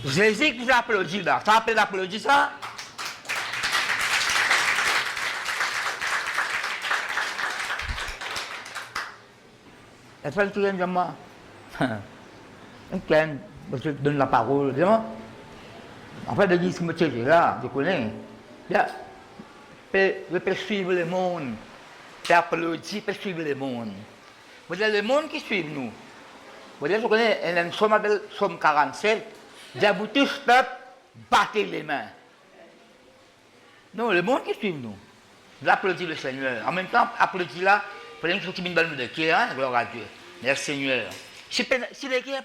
Jésus qui vous applaudit là. Ça appelle l'applaudit ça? Elle fait le tour de moi. Un clin, je donne la parole, évidemment. En fait, de dire ce que je suis là, je connais. Je peux suivre le monde. C'est applaudir, je peux suivre le monde. Vous avez le monde qui suit nous. Vous avez, je connais, il y a une somme appelée Somme 47. J'ai vous tous, peuple, battez les mains. Non, le monde qui suit nous. Vous applaudissez le Seigneur. En même temps, applaudissez là, pour les gens qui viennent de cœur, hein, gloire à Dieu. Merci Seigneur. Si les cœurs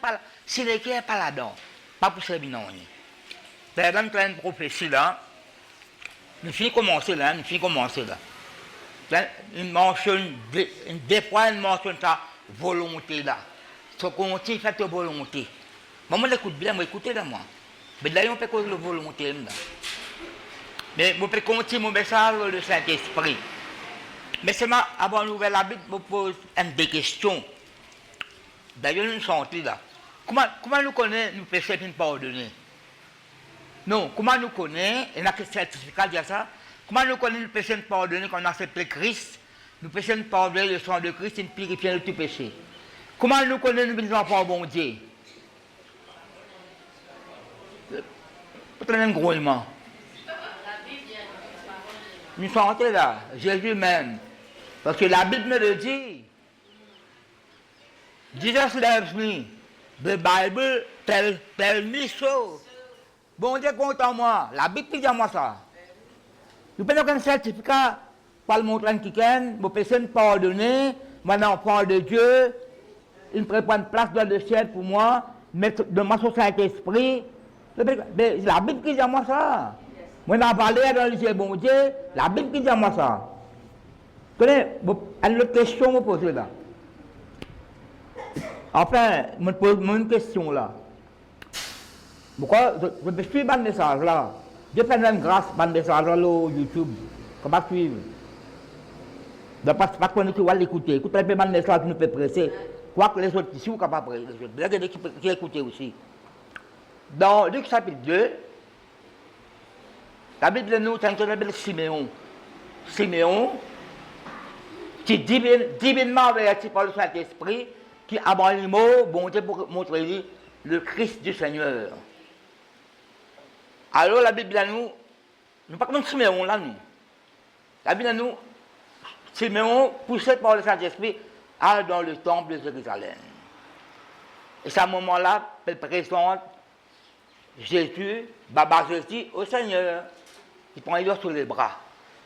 n'est pas là-dedans, pas pour servir non. Dans une prophétie là, nous finissons commencer là, Il mentionne, des fois, il mentionne ta volonté là. Ce qu'on dit, fait ta volonté. Moi, j'écoute bien, écoutez là, moi. Mais d'ailleurs, on peut causer la volonté là. Mais je peux continuer mon message le Saint-Esprit. Mais seulement, avant d'ouvrir la Bible, je me pose des questions. D'ailleurs, nous sommes là. Comment nous connaissons, nous péchons et nous pardonner? Non, comment nous connaissons, et on a un certificat de ça, comment nous connaissons, nous péchons et nous pardonner quand on accepte Christ, nous péchons et nous pardonner le sang de Christ et nous purifions de tout péché. Comment nous connaissons, nous venons par bon Dieu? Peut-être un gros élément. Nous sommes là, Jésus même. Parce que la Bible me le dit. Jesus loves me. The Bible tell me so. Bon Dieu compte en moi. La Bible dit à moi ça. Nous prenons un certificat pour le montrer à quelqu'un, mon péché pardonné, mon enfant de Dieu, il prépare une place dans le ciel pour moi, mettre de ma Saint-Esprit. La Bible dit à moi ça. Moi, je parlé dans le ciel, bon Dieu, la Bible dit à moi ça. Vous connaissez, une autre question que vous posez là. Enfin, je me pose une question là. Pourquoi je suis un message là? Je fais une grâce à un message là sur YouTube. Comment suivre? Parce qu'on va l'écouter. Écoutez un peu un message qui nous fait presser. Quoi que les autres ici, vous ne pouvez pas presser. Les autres qui écoutent aussi. Dans Luc chapitre 2, la Bible nous appelle Siméon. Siméon, qui divinement averti par le Saint-Esprit, qui a les mots, bon Dieu, pour montrer le Christ du Seigneur. Alors la Bible à nous, nous pas comme Siméon là, nous. La Bible à nous, Siméon, poussé par le Saint-Esprit, allait dans le temple de Jérusalem. Et à ce moment-là, il présente Jésus, Baba Jésus, au Seigneur. Il prend les sur les bras.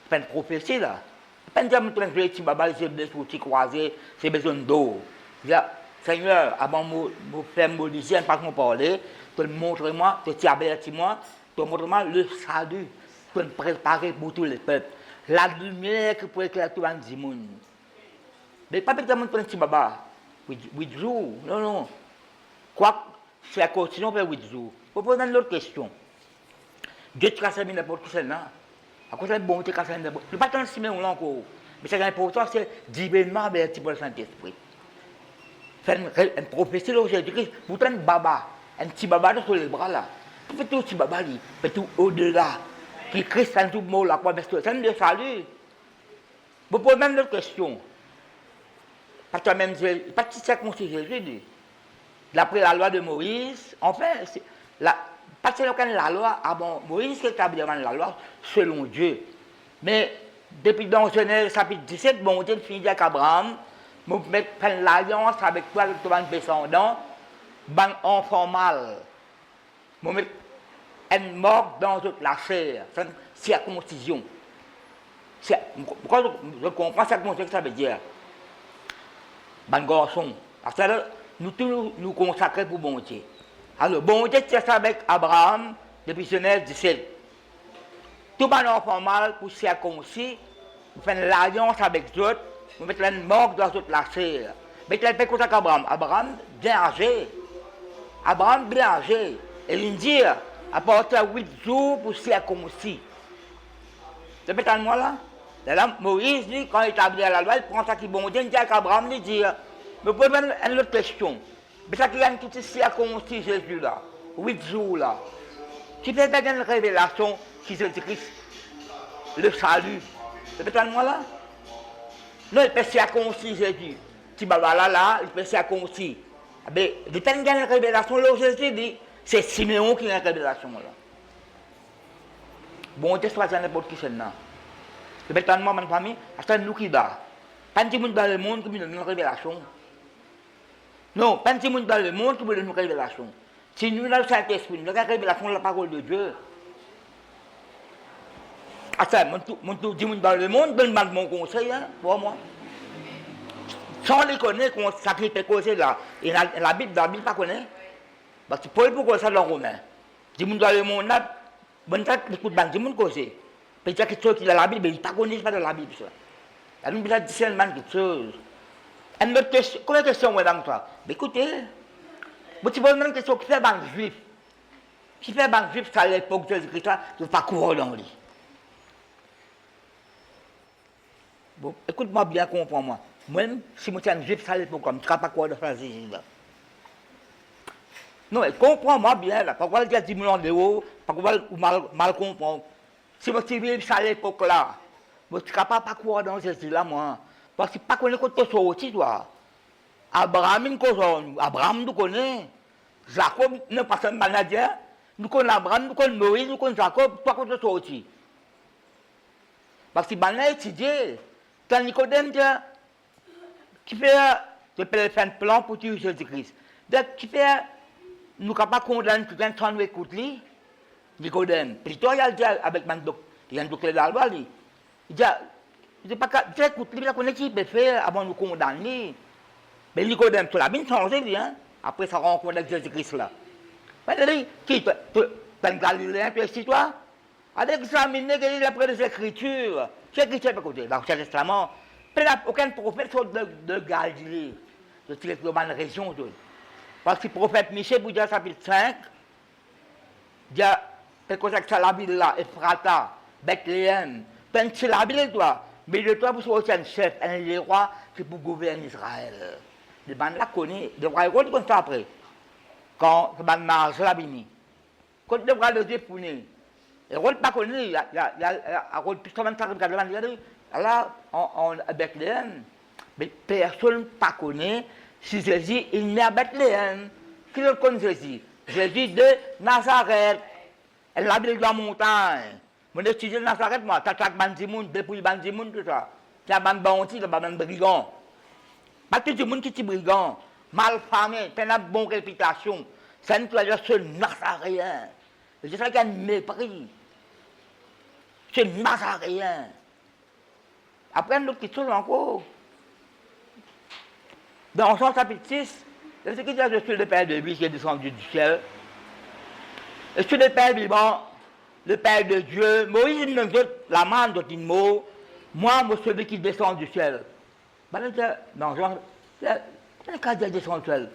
C'est une prophétie là. Pas une diable qui est Baba, c'est des outils croisés, c'est besoin d'eau. Seigneur, avant de faire mon lycée, pas qu'on parler, tu montres-moi, tu avertis-moi, tu montres-moi le salut, tu me préparer pour tous les peuples. La lumière qui peut éclairer tout le monde. Mais pas besoin de prendre Baba. 8 jours. Non, non. Quoi, c'est la continuation vers 8 jours. Vous poser une autre question. Dieu te casse n'importe qui là. À cause de bon, tu casse n'importe qui. Je ne pas tant Siméon là encore. Mais c'est important, c'est divinement averti par le Saint-Esprit. Faire une prophétie de Jésus-Christ, vous prenez Baba, un petit Baba sur les bras là. Vous faites tout petit Baba, vous faites tout au-delà. Qui Christ en tout mot là, quoi, c'est un de salut. Vous posez même d'autres questions. Parce que même, pas de circoncis Jésus. D'après la loi de Moïse, enfin, pas seulement la loi, bon, Moïse qui établit la loi selon Dieu. Mais depuis dans Genèse chapitre 17, bon Dieu finit avec Abraham, vous faites l'alliance avec toi, avec ton descendant, un enfant mâle. Vous mettez une mort dans toute la chair, c'est une circoncision. Pourquoi je comprends ce que ça veut dire? Un garçon. Parce que nous tous nous consacrons pour bon Dieu. Alors, bon Dieu tient ça avec Abraham depuis Genèse 17. Tout un enfant mâle pour circoncis, vous faites l'alliance avec d'autres, vous mettez une mort dans toute la chair. Mais tu fais comme ça qu'Abraham. Abraham, bien âgé. Abraham, bien âgé. Et il dit, à partir de 8 jours pour circoncis. Tu peux moi là? Là, Moïse dit, quand il établit la loi, il prend ça qui bon Dieu, il dit à Abraham, il dit, mais vous pouvez faire une autre question. Mais ça qu'il y a une petite circoncis Jésus là. 8 jours là. Qui fait une révélation qui se dit le salut. C'est moi là? Non, il peut se circoncire Jésus. Si là, il peut se circoncire. Mais il y a une révélation là, Jésus dit, c'est Siméon qui a une révélation là. Bon, on te choisit n'importe qui c'est là. Le béton de moi, ma famille, c'est nous qui bat. Pas de monde dans le monde qui me donne une révélation. Non, pas de monde dans le monde qui me donne une révélation. Si nous, dans le Saint-Esprit, nous avons une révélation de la parole de Dieu. Ah ça, mon tout dit dans le monde, donne mal mon conseil, hein, pour moi. Sans les connaître, qu'on sacrifie causer là. Et la Bible, pas connaît. Parce que Paul, pourquoi ça dans Romain? Dis dans le monde là, bon, ça, écoute, dis mon causer. Peut-être que ceux qui ont la Bible, ils ne connaissent pas de la Bible, ça. Il y a une petite discernement quelque chose. Une autre question, combien de questions, madame, toi? Mais écoutez, vous tu poses une question qui fait banque juif. Qui fait banque juif, ça à l'époque de Jésus-Christ, de ne pas courir dans lui. Bon, écoute-moi bien, comprends-moi. Moi-même, si je suis un juif, ça à l'époque, je ne serai pas courir dans ça, Jésus-là. Non, comprends-moi bien, là. Pourquoi il y a 10 millions d'euros, pourquoi mal comprendre. Si je suis juif, ça à l'époque là, je ne serai pas courir dans Jésus-là, moi. Parce que pas connaître que tu aussi, toi. Abraham, nous connaît. Jacob, ne pas un manager. Nous connaissons Abraham, nous connaissons Moïse, nous connaissons Jacob, toi que tu aussi. Parce que tu as étudié. Quand Nicodème qui fait un plan pour tuer Jésus-Christ. Qui fait, nous ne sommes pas condamnés quelqu'un sans nous écouter. Nicodème. Puis toi, il a dit avec il y a un docteur d'Alba, il dit, je ne sais pas, écoute, il connaît qui peut faire avant de nous condamner. Mais Nicodème, tu l'as bien changé, hein? Après sa rencontre avec Jésus-Christ là. Mais qui, tu es un Galiléen, tu es ici, toi? Avec examiner qu'il est après les Écritures. Qu'est-ce que tu as côté? Dans l'Ancien Testament, aucun prophète sort de Galilée, de la région. Parce que le prophète Michée, pour dire chapitre 5, il y a quelque chose que la ville là, Ephrata, Bethléem, c'est la ville, toi. Mais de toi, vous êtes un chef, un roi qui pour gouverner Israël. Les bandes là connaissent, le roi Hérode comme ça après. Quand le bande marche la bini. Quand le roi de Dieu pour nous. Hérode pas connu, il y a Hérode plus de 25 ans, là, à Bethléem. Mais personne ne connaît si Jésus est né à Bethléem. Qui le connaît Jésus? Jésus de Nazareth. Elle a de la montagne. Mon étudiant de Nazareth, moi, tu as chaque bandimoun, depuis bandimoun, tout ça. Tu as un bandit, tu as un brigand. Pas tout le monde qui est brigand, mal famé, tu as une bonne réputation. C'est une seul Nazaréen. C'est ça qu'il y a un mépris. C'est Nazaréen. Après, une autre question encore. Dans Jean chapitre 6, c'est ce qu'il dit, je suis le Père de lui qui est descendu du ciel. Je suis le Père vivant, le Père de Dieu. Moïse, il me dit la main de mot. Moi, je suis celui qui descend du ciel. Dans Jean, quand il descend du ciel,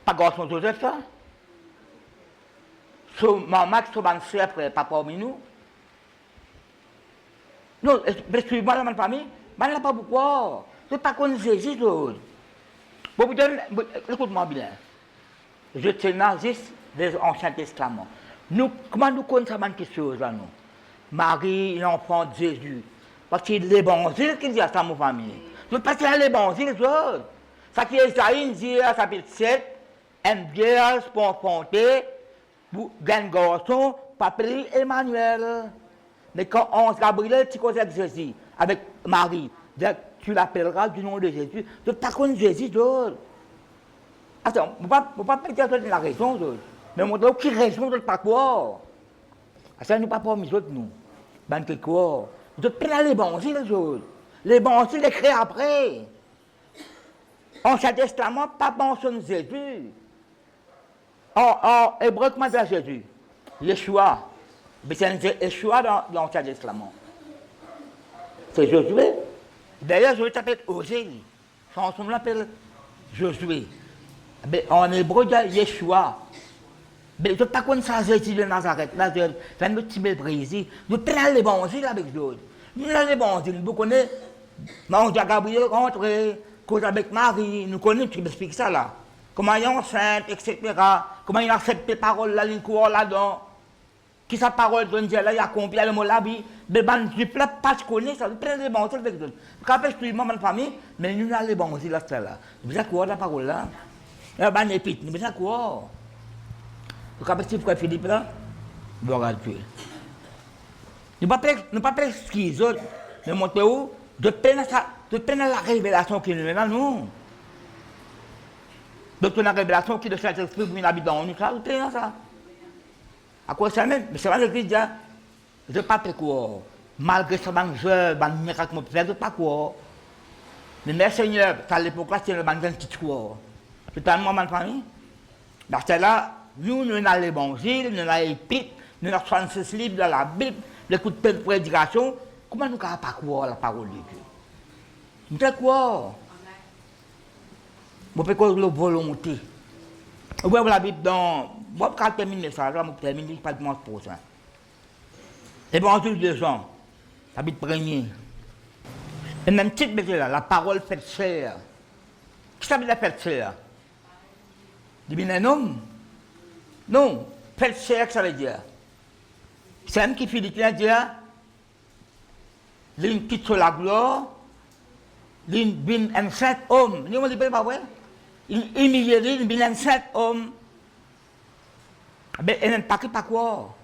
pas garçon Joseph, ça? Maman qui se après, pas parmi nous. Non, excuse-moi, la famille, mais là, pas pourquoi. Je ne sais pas qu'on Jésus. Bon, écoute-moi bien. Je te nazis des Anciens Testaments. Nous, comment nous connaissons quelque chose là, nous? Marie, l'enfant de Jésus. Parce que l'évangile qui dit à sa famille. Nous passons à l'évangile, ça qui est Isaïe dit à chapitre 7, un vierge pour enfanter, un garçon, appelé Emmanuel. Mais quand Ange Gabriel, tu connais Jésus, avec Marie, tu l'appelleras du nom de Jésus. Tu ne connais pas Jésus, attends, on ne va pas dire la raison, mais on doit qui raison de ne pas croire. Ça nous pas pour nous autres, nous. Ben, que quoi? Nous prenons l'évangile, l'évangile est créé après. Ancien Testament, pas mentionne Jésus. En hébreu, comment dire Jésus? Yeshua. Mais c'est Yeshua dans l'Ancien Testament. C'est Josué. D'ailleurs, Josué s'appelle Osée. Son nom l'appelle Josué. Mais en hébreu, il y a Yeshua. Mais je ne sais pas quoi ça Jésus de Nazareth. Là, c'est un petit mépris. Nous prenons l'évangile avec d'autres. Nous prenons l'évangile. Vous connaissez, Marie Gabriel rentré, cause avec Marie. Nous connaissons, tu m'expliques ça là. comment il enceinte, etc. Comment il accepte les paroles là, il court là-dedans. Qui sa parole donne là, il a accompli le mot là, mais ban du plat pas de connaître ça, plein de bons avec d'autres. Quand je suis maman de famille, mais nous allons les bons aussi là là. Vous avez quoi la parole là? Là ban épite, vous avez quoi? Quand je suis Philippe là, vous regardez tuer. Ne pas faire ce qu'ils ont, mais montrer où de peine à la révélation qui nous met dans nous. Donc on a la révélation qui de cet esprit qui habite dans nous, ça, vous peine à ça. À quoi ça même? Mais c'est vrai que l'Église dit, je ne sais pas quoi. Malgré ça, je ne miracle que je ne sais pas quoi. Mais merci Seigneur, à l'époque là, c'est le petit quoi. C'est un moment de famille. Parce que là, nous avons l'évangile, nous avons l'épître, nous avons 66 livres de la Bible, les coups de prédication. Comment nous ne pouvons pas croire la parole de Dieu? Nous savons quoi? Nous pouvons la volonté. Vous voyez la Bible dans. Moi, quand je termine ça, je vais terminer pas de moi pour ça. L'évangile de Jean, chapitre 1er. Et même titre, là, la parole faite chair. Qui ça veut dire faite chair? Il dit un homme? Non, faite chair, ça veut dire. C'est un qui finit de dire, il quitte sur la gloire, il vient un saint homme. Nous, on dit pas vrai? Il humilie, il vient un saint homme. Mais il n'y a pas quoi.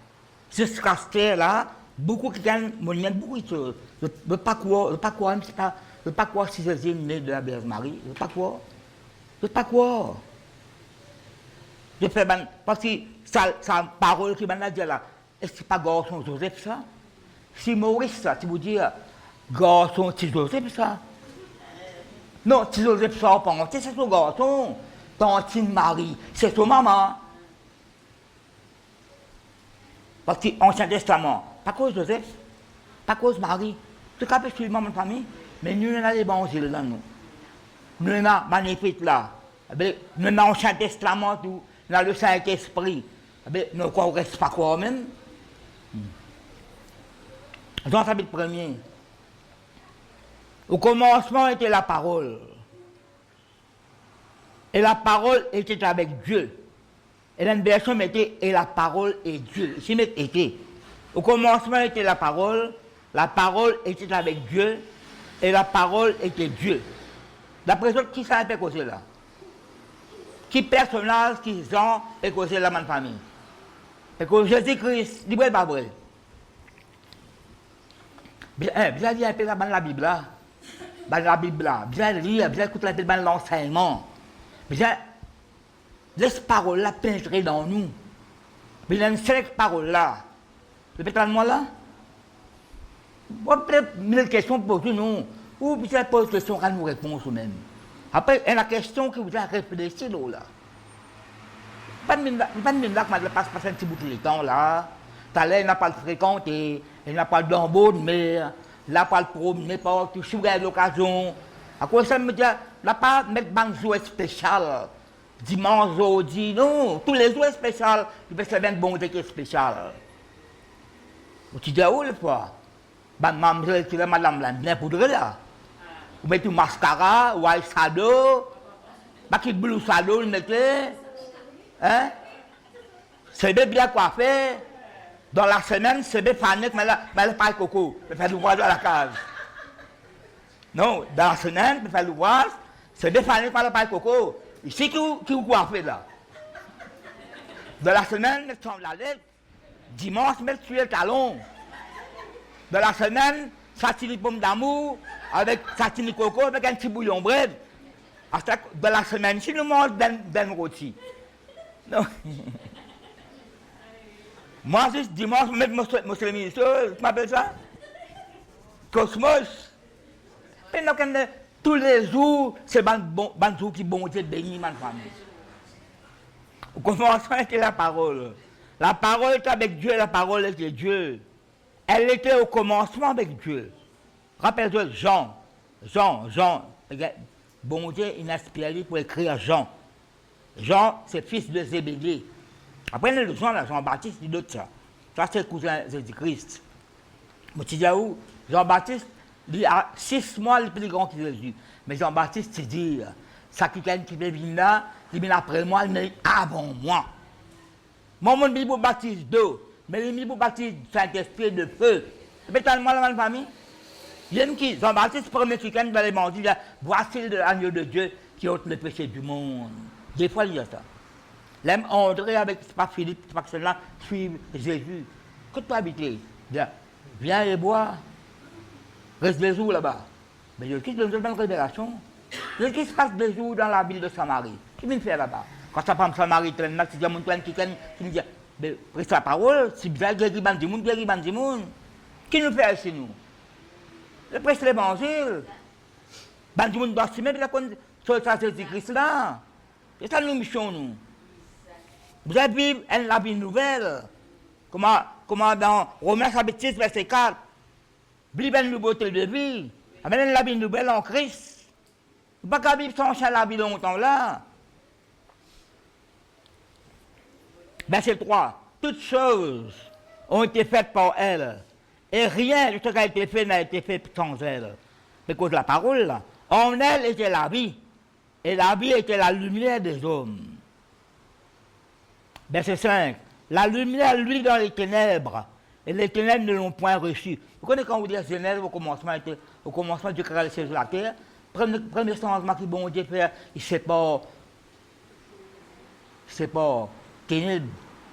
Jusqu'à ce terre là, beaucoup qui gagnent, beaucoup de choses. Je ne veux pas croire si Jésus est né de la Vierge Marie. Je ne veux pas croire. Je ne veux pas croire. Je fais parce que sa parole qui m'a dit là, est-ce que ce n'est pas garçon Joseph ça? Si Maurice ça, tu veux dire garçon c'est Joseph ça? Non, si Joseph ça, c'est son garçon. Tantine Marie, c'est son maman. Parce que l'Ancien Testament, pas cause Joseph, pas cause Marie, tout cas, je suis maman de famille, mais nous avons l'évangile dans nous. Nous avons magnifique là. Nous avons l'Ancien Testament, nous avons le Saint-Esprit. Nous ne reste pas quoi même. Jean chapitre 1er. Au commencement était la parole. Et la parole était avec Dieu. Et dans une version mettait et la parole est Dieu. Ici met était. Au commencement était la parole était avec Dieu, et la parole était Dieu. D'après eux, qui ça peut causer là? Qui personnage, qui Jean est causé là, ma famille? Et que Jésus-Christ, il n'est pas vrai. Bien dit un peu dans la Bible là. Dans la Bible là. Bien lire, bien écouter la Bible dans l'enseignement. Bien. Laisse parole là pénétrer dans nous. Mais il y a une seule parole là. Répétez moi là. Peut-être 1000 questions posées, non. Ou peut-être pose une question, nous répondons même. Après, il y a la question que vous avez réfléchi là. Pas de là que je passe un petit bout de temps là. Talent, il n'a pas le fréquenté, il n'a pas le d'embaut de mer, il n'a pas le promener partout, si vous avez l'occasion. À quoi ça me dit, il n'a pas mettre un jour spécial. Dimanche, jeudi, non, tous les jours spéciaux, il peut se faire une bonté qui est spéciale. Tu dis où le fois? Mademoiselle, tu es madame là, bien poudrée là. Vous mettez du mascara, ou un shadow, qui bleu shadow, le mettez. Hein? C'est bien coiffé. Dans la semaine, c'est bien fané, mais elle pas coco, elle fait l'ouvrage à la case. Non, dans la semaine, elle fait l'ouvrage, c'est bien fané, mais elle pas coco. Ici, qui vous coiffez là? Dans la semaine, elle tombe la lettre. Dimanche, elle tue le talon. Dans la semaine, satine pomme d'amour, avec satine coco, avec un petit bouillon bread. Dans la semaine, si nous mangeons d'un rôti. Non. Moi, juste dimanche, je mets mon ministre, tu m'appelles ça? Cosmos. Tous les jours, c'est un jour qui bon Dieu bénit ma famille. Au commencement était la parole. La parole était avec Dieu, la parole était Dieu. Elle était au commencement avec Dieu. Rappelle-toi Jean. Bon Dieu, il a inspiré pour écrire Jean. Jean, c'est fils de Zébédée. Après, le Jean-Baptiste, il dit ça. Ça, c'est le cousin de Jésus-Christ. Mais tu dis où? Jean-Baptiste, il a 6 mois le plus grand que Jésus. Mais Jean-Baptiste, c'est dire, ça qui peut venir là, qui vient après moi, mais avant moi. Moi, mon Bible baptise d'eau, mais le Bible baptise Saint-Esprit de feu. C'est pas tellement la même famille. Il y a qui, Jean-Baptiste, premier week-end dans l'évangile, voici l'agneau de Dieu qui ôte le péché du monde. Des fois, il y a ça. L'aime André avec, c'est pas Philippe, c'est pas que celle-là, suivre Jésus. Que tu habites? Viens et bois. Reste des jours là-bas. Mais il y a qui donne une révélation. Il y a qui se passe des jours dans la ville de Samarie. Qui vient faire là-bas? Quand ça parle de Samarie, c'est un monde qui nous dit, mais reste la parole, c'est bizarre, guéri bandi moun. Qui nous fait chez nous? Le prêche l'évangile. Bandi moun doit s'y mettre, sur ça c'est Christ là. C'est ça nous mission nous. Vous avez vu la vie nouvelle. Comment dans Romains chapitre 6, verset 4. Vivre une nouveauté de vie. Amener la vie nouvelle en Christ. Vous ne pouvez pas vivre sans la vie longtemps là. Verset 3. Toutes choses ont été faites par elle. Et rien de ce qui a été fait n'a été fait sans elle. C'est cause de la parole là. En elle était la vie. Et la vie était la lumière des hommes. Verset 5. La lumière, lui, dans les ténèbres. Et les ténèbres ne l'ont point reçu. Vous connaissez quand vous dites ténèbres, au commencement, Dieu créa les cieux sur la terre. Premier changement que bon Dieu fait, c'est pas ténèbres.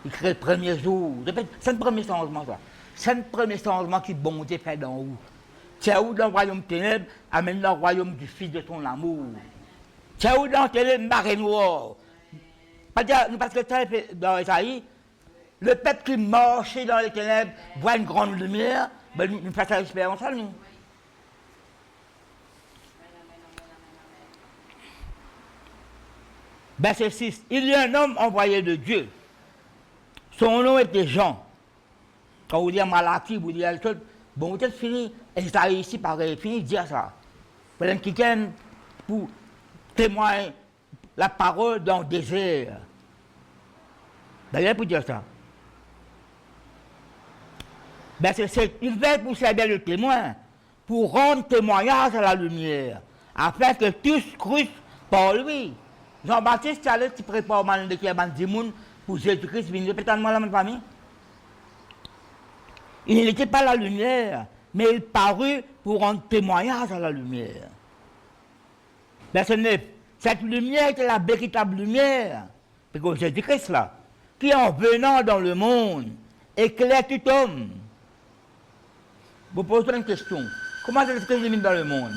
Il crée le premier jour. C'est le premier changement, ça. C'est le premier changement que bon Dieu fait d'en haut. C'est où dans le royaume ténèbres, amène dans le royaume du Fils de son amour. C'est où dans le ténèbres, marée noire. Parce que ça fait dans Isaïe, le peuple qui marchait dans les ténèbres voit une grande lumière, ben nous faisons l'espérance à nous. Verset 6. Il y a un homme envoyé de Dieu. Son nom était Jean. Quand vous dites Malachie, vous dites quelque chose, bon, vous êtes fini, Isaïe ici, pareil, fini de dire ça. Pendant quelqu'un pour témoigner la parole dans le désert. D'ailleurs, pour dire ça. Ben il veut pour servir le témoin, pour rendre témoignage à la lumière, afin que tous crussent par lui. Jean-Baptiste allait se préparer au de qui a des gens pour Jésus-Christ, venir peut-être la même famille. Il n'était pas la lumière, mais il parut pour rendre témoignage à la lumière. Verset 9. Cette lumière était la véritable lumière, c'est comme Jésus-Christ là, qui en venant dans le monde éclaire tout homme. Vous posez une question. Comment est-ce que je viens dans le monde?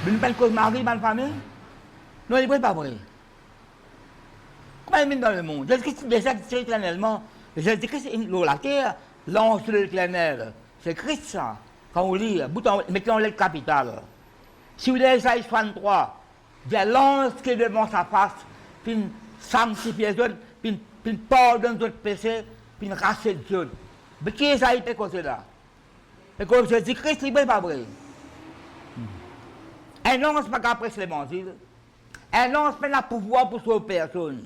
Vous ne parlez pas de mari, ma famille? Non, il n'est pas vrai. Comment il vient dans le monde? Jésus-Christ déjà c'est éternellement. Jésus-Christ est la terre, l'ange de l'éternel. C'est Christ ça. Quand on lit, mettons le capital. Si vous lisez Isaïe 63, il y a l'ange qui est devant sa face, puis sanctifie les autres, puis pardonne les autres péchés, puis rachète les autres. Mais qui est ça été causé là? Et comme Jésus-Christ, il n'est pas vrai. Un ange n'est pas qu'après l'évangile. Un ange n'a pas le pouvoir pour sauver personne.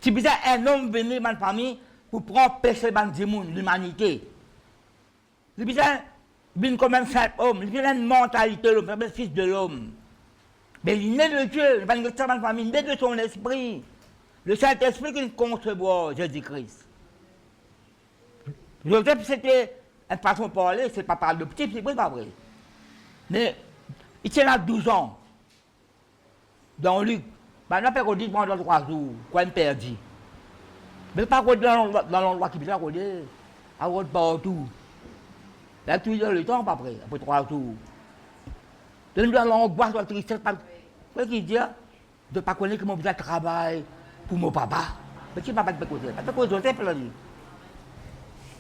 Si vous avez un homme venu dans ma famille pour prendre péché de l'humanité, si vous avez comme un simple homme, il a une mentalité, le fils de l'homme. Mais il est né de Dieu, il n'est pas de famille, il est né de son esprit. Le Saint-Esprit qui concevoir Jésus-Christ. Joseph, c'était une façon de parler, c'est pas parler de petit, c'est pas vrai. Mais il tient là 12 ans. Dans Luc, on a fait pendant 3 jours, quoi, il perdit. Mais pas dans l'endroit qui vient à route partout. Là, tout le temps, après 3 jours. Dans l'angoisse, la tristesse, qu'est-ce qu'il dit? De ne pas connaître comment vous travail pour mon papa. Mais qui papa peut causer? Parce que Joseph l'a dit.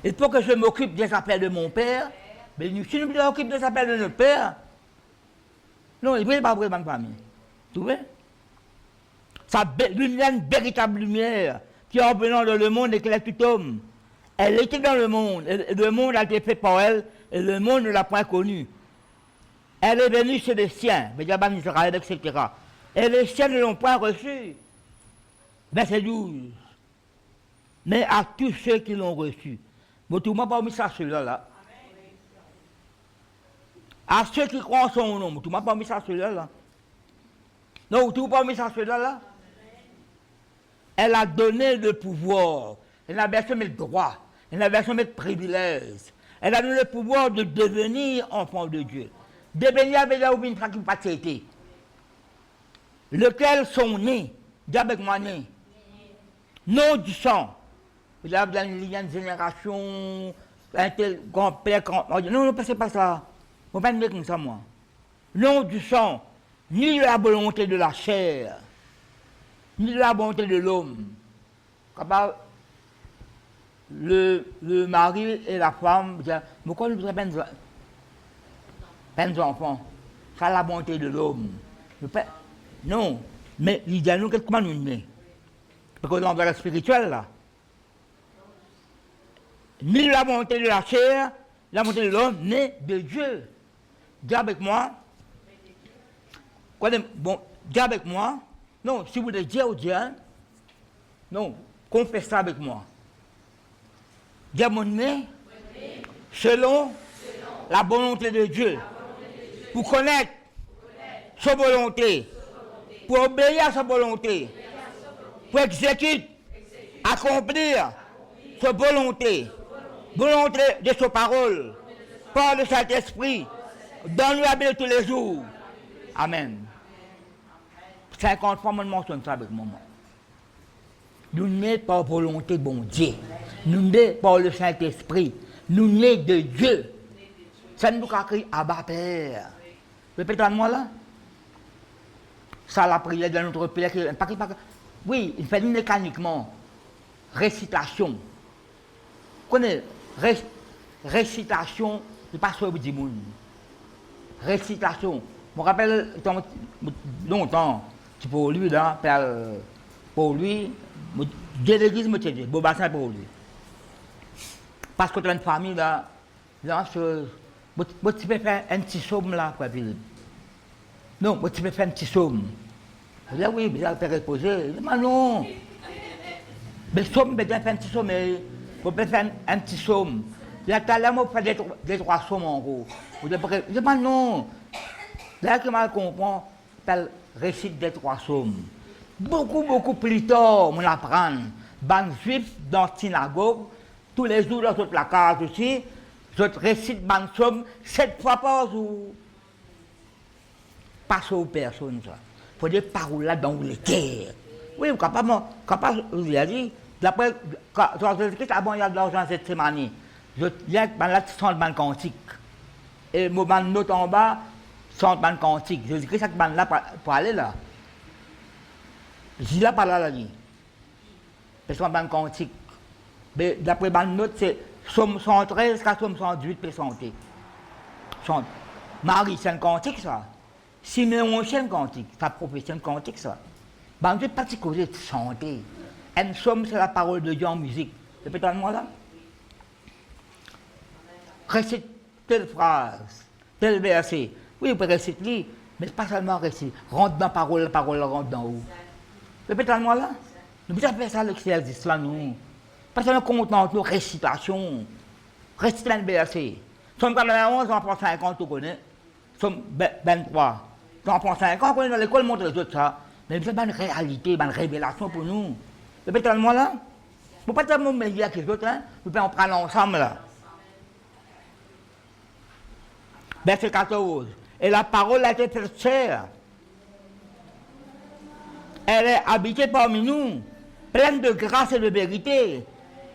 Il faut que je m'occupe des affaires de mon père, mais si je m'occupe des affaires de notre père, non, il n'est pas vraiment de famille. Vous voyez? Sa lumière, une véritable lumière, qui en venant dans le monde éclaire tout homme. Elle était dans le monde, et le monde a été fait par elle, et le monde ne l'a point connue. Elle est venue chez les siens, Benjamin Israël, etc. Et les siens ne l'ont point reçue. Verset 12. Mais à tous ceux qui l'ont reçu. Mais tout le monde n'a pas mis ça celui-là. À ceux qui croient en son nom, tout le monde n'a pas mis ça celui-là. Non, tout pas mis ça là. Elle a donné le pouvoir. Elle n'a pas le droit. Elle n'a pas le privilège. Elle a donné le pouvoir de devenir enfant de Dieu. Devenir avec la qui n'a pas été. Lequel sont nés, dis avec moi nés, non du sang. Il y a une génération, un tel grand-père, non, non, c'est pas ça. On ne va pas dire comme ça, moi. Non du sang, ni de la volonté de la chair, ni de la volonté de l'homme. Le mari et la femme disent, pourquoi nous avons peine d'enfants? C'est la volonté de l'homme. Non, mais il dit à nous comment nous sommes. Parce que dans le spirituel, là, ni la volonté de la chair, la volonté de l'homme, né de Dieu. Dis avec moi. Bon, dis avec moi. Non, si vous voulez dire au Dieu, non, confesse ça avec moi. Dis à mon nez, selon la volonté de Dieu, pour connaître sa volonté, pour obéir à sa volonté, pour exécuter, accomplir sa volonté, volonté de sa parole, par le Saint-Esprit, donne-lui la vie tous les jours. Amen. 50 fois, je mentionne ça avec moi. Nous n'est par volonté de bon Dieu. Nous n'est par le Saint-Esprit. Nous n'est de Dieu. Ça nous a crié Abba Père. Répétez-moi là. Ça, la prière de notre Père. Oui, il fait mécaniquement. Récitation. Vous connaissez, récitation, c'est pas ça du monde. Récitation. Je me rappelle longtemps, pour lui, là, pour lui, Dieu l'église me dit, beau bassin pour lui. Parce que tu as une famille là, tu peux faire un petit somme là, quoi, Philippe. Non, tu peux faire un petit somme. Je dis oui, mais là, tu peux reposer. Je dis non. Mais somme, tu peux faire un petit somme, mais tu peux faire un petit somme. Là, tu as là, moi, faire des 3 sommes en gros. Je dis non. Là, que je comprends, tu récite des 3 sommes. Beaucoup plus tard, on apprend. Ban juif dans la synagogue, tous les jours dans toute la case aussi, je récite ban somme 7 fois par jour. Pas aux personnes, ça. Il faut des paroles là dans les terres. Oui, capable, vous avez dit, d'après, quand je dis que il y a de l'argent cette semaine, il y a là 100 bandes quantiques. Et mon bande note en bas, 100 bandes quantiques. Je dis que chaque bande là pour aller là. Je dis là par là, là, c'est 100 bandes quantiques. Mais d'après bande note, c'est somme 113 à somme 118 pour santé. Marie, c'est un quantique ça. Siméon, c'est un quantique. Ta profession quantique ça. Ben, je ne pas causer de santé. En somme, c'est la parole de Dieu en musique. Répétez-moi là. Récite telle phrase, tel verset. Oui, vous pouvez réciter, mais pas seulement réciter. Rentre dans la parole rentre dans où. Répétez-moi là. Nous pouvons faire ça l'exercice là, nous. Pas seulement contenant nos récitations. Réciter un verset. Somme 91, on prend 50, tu connais. Somme 23. On prend 50, on connaît dans l'école, montre les autres ça. Mais c'est pas une réalité, une révélation pour nous. Répétez-moi là. Vous ne pouvez pas tellement meilleur que les autres, hein. Vous pouvez en prendre ensemble là. Verset 14. Et la parole a été faite chair. Elle est habitée parmi nous, pleine de grâce et de vérité.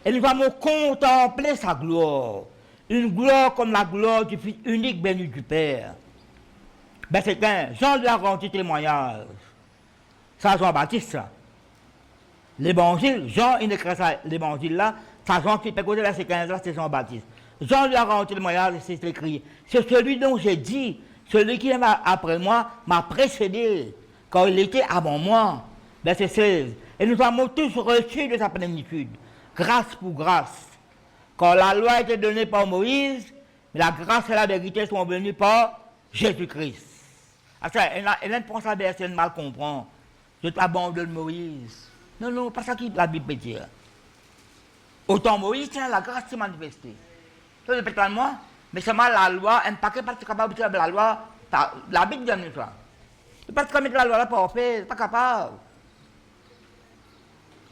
Et nous allons contempler sa gloire. Une gloire comme la gloire du Fils unique béni du Père. Verset 15. Jean lui a rendu témoignage. Ça, Jean-Baptiste, ça. L'évangile, Jean, il écrit ça, l'évangile là, ça, Jean qui peut côté verset 15 là, c'est Jean-Baptiste. Jean lui a rendu témoignage, c'est écrit. C'est celui dont j'ai dit, celui qui est après moi m'a précédé, car il était avant moi. Verset 16. Et nous avons tous reçu de sa plénitude, grâce pour grâce. Car la loi a été donnée par Moïse, mais la grâce et la vérité sont venues par Jésus-Christ. Elle ne pense à verset mal comprendre. Je t'abandonne Moïse. Non, non, pas ça que la Bible peut dire. Autant Moïse, tiens, la grâce s'est manifestée. Ça, répète moi, mais seulement la loi, un paquet pas capable de faire la loi, la Bible dit ça. Ne pas mettre la loi là pour faire, pas capable.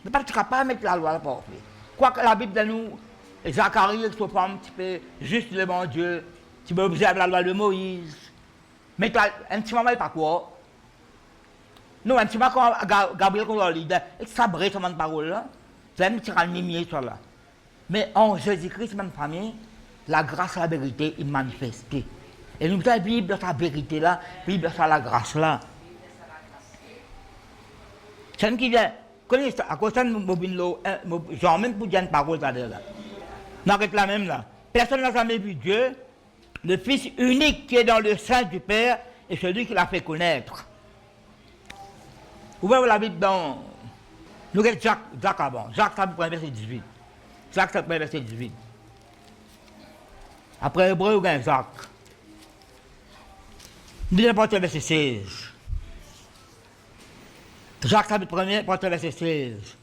Ne pas capable de mettre la loi là pour faire. Quoique la Bible de nous, Zacharie, qui soit un petit peu juste le bon Dieu, tu peux observer la loi de Moïse. Mais un petit moment, il pas quoi. Non, un petit moment, quand Gabriel, quand on lit, il sabré sur cette parole là. C'est un petit ranimier sur là. Mais en Jésus-Christ, même famille, la grâce et la vérité, il manifesté. Et nous, la Bible, dans sa vérité là, la Bible, dans la grâce là. C'est un qui vient, connaissez ça, à cause de ça, genre même pour dire une parole là. N'arrête là même là. Personne n'a jamais vu Dieu, le Fils unique qui est dans le sein du Père et celui qui l'a fait connaître. Ouvrez la Bible dans. Nous regardons Jacques avant. Jacques, ça prend verset 18. Jacques, ça prend verset 18. Après Hébreu, vous avez Jacques. Nous allons porter verset 16. Jacques, chapitre 1er, porter verset 16.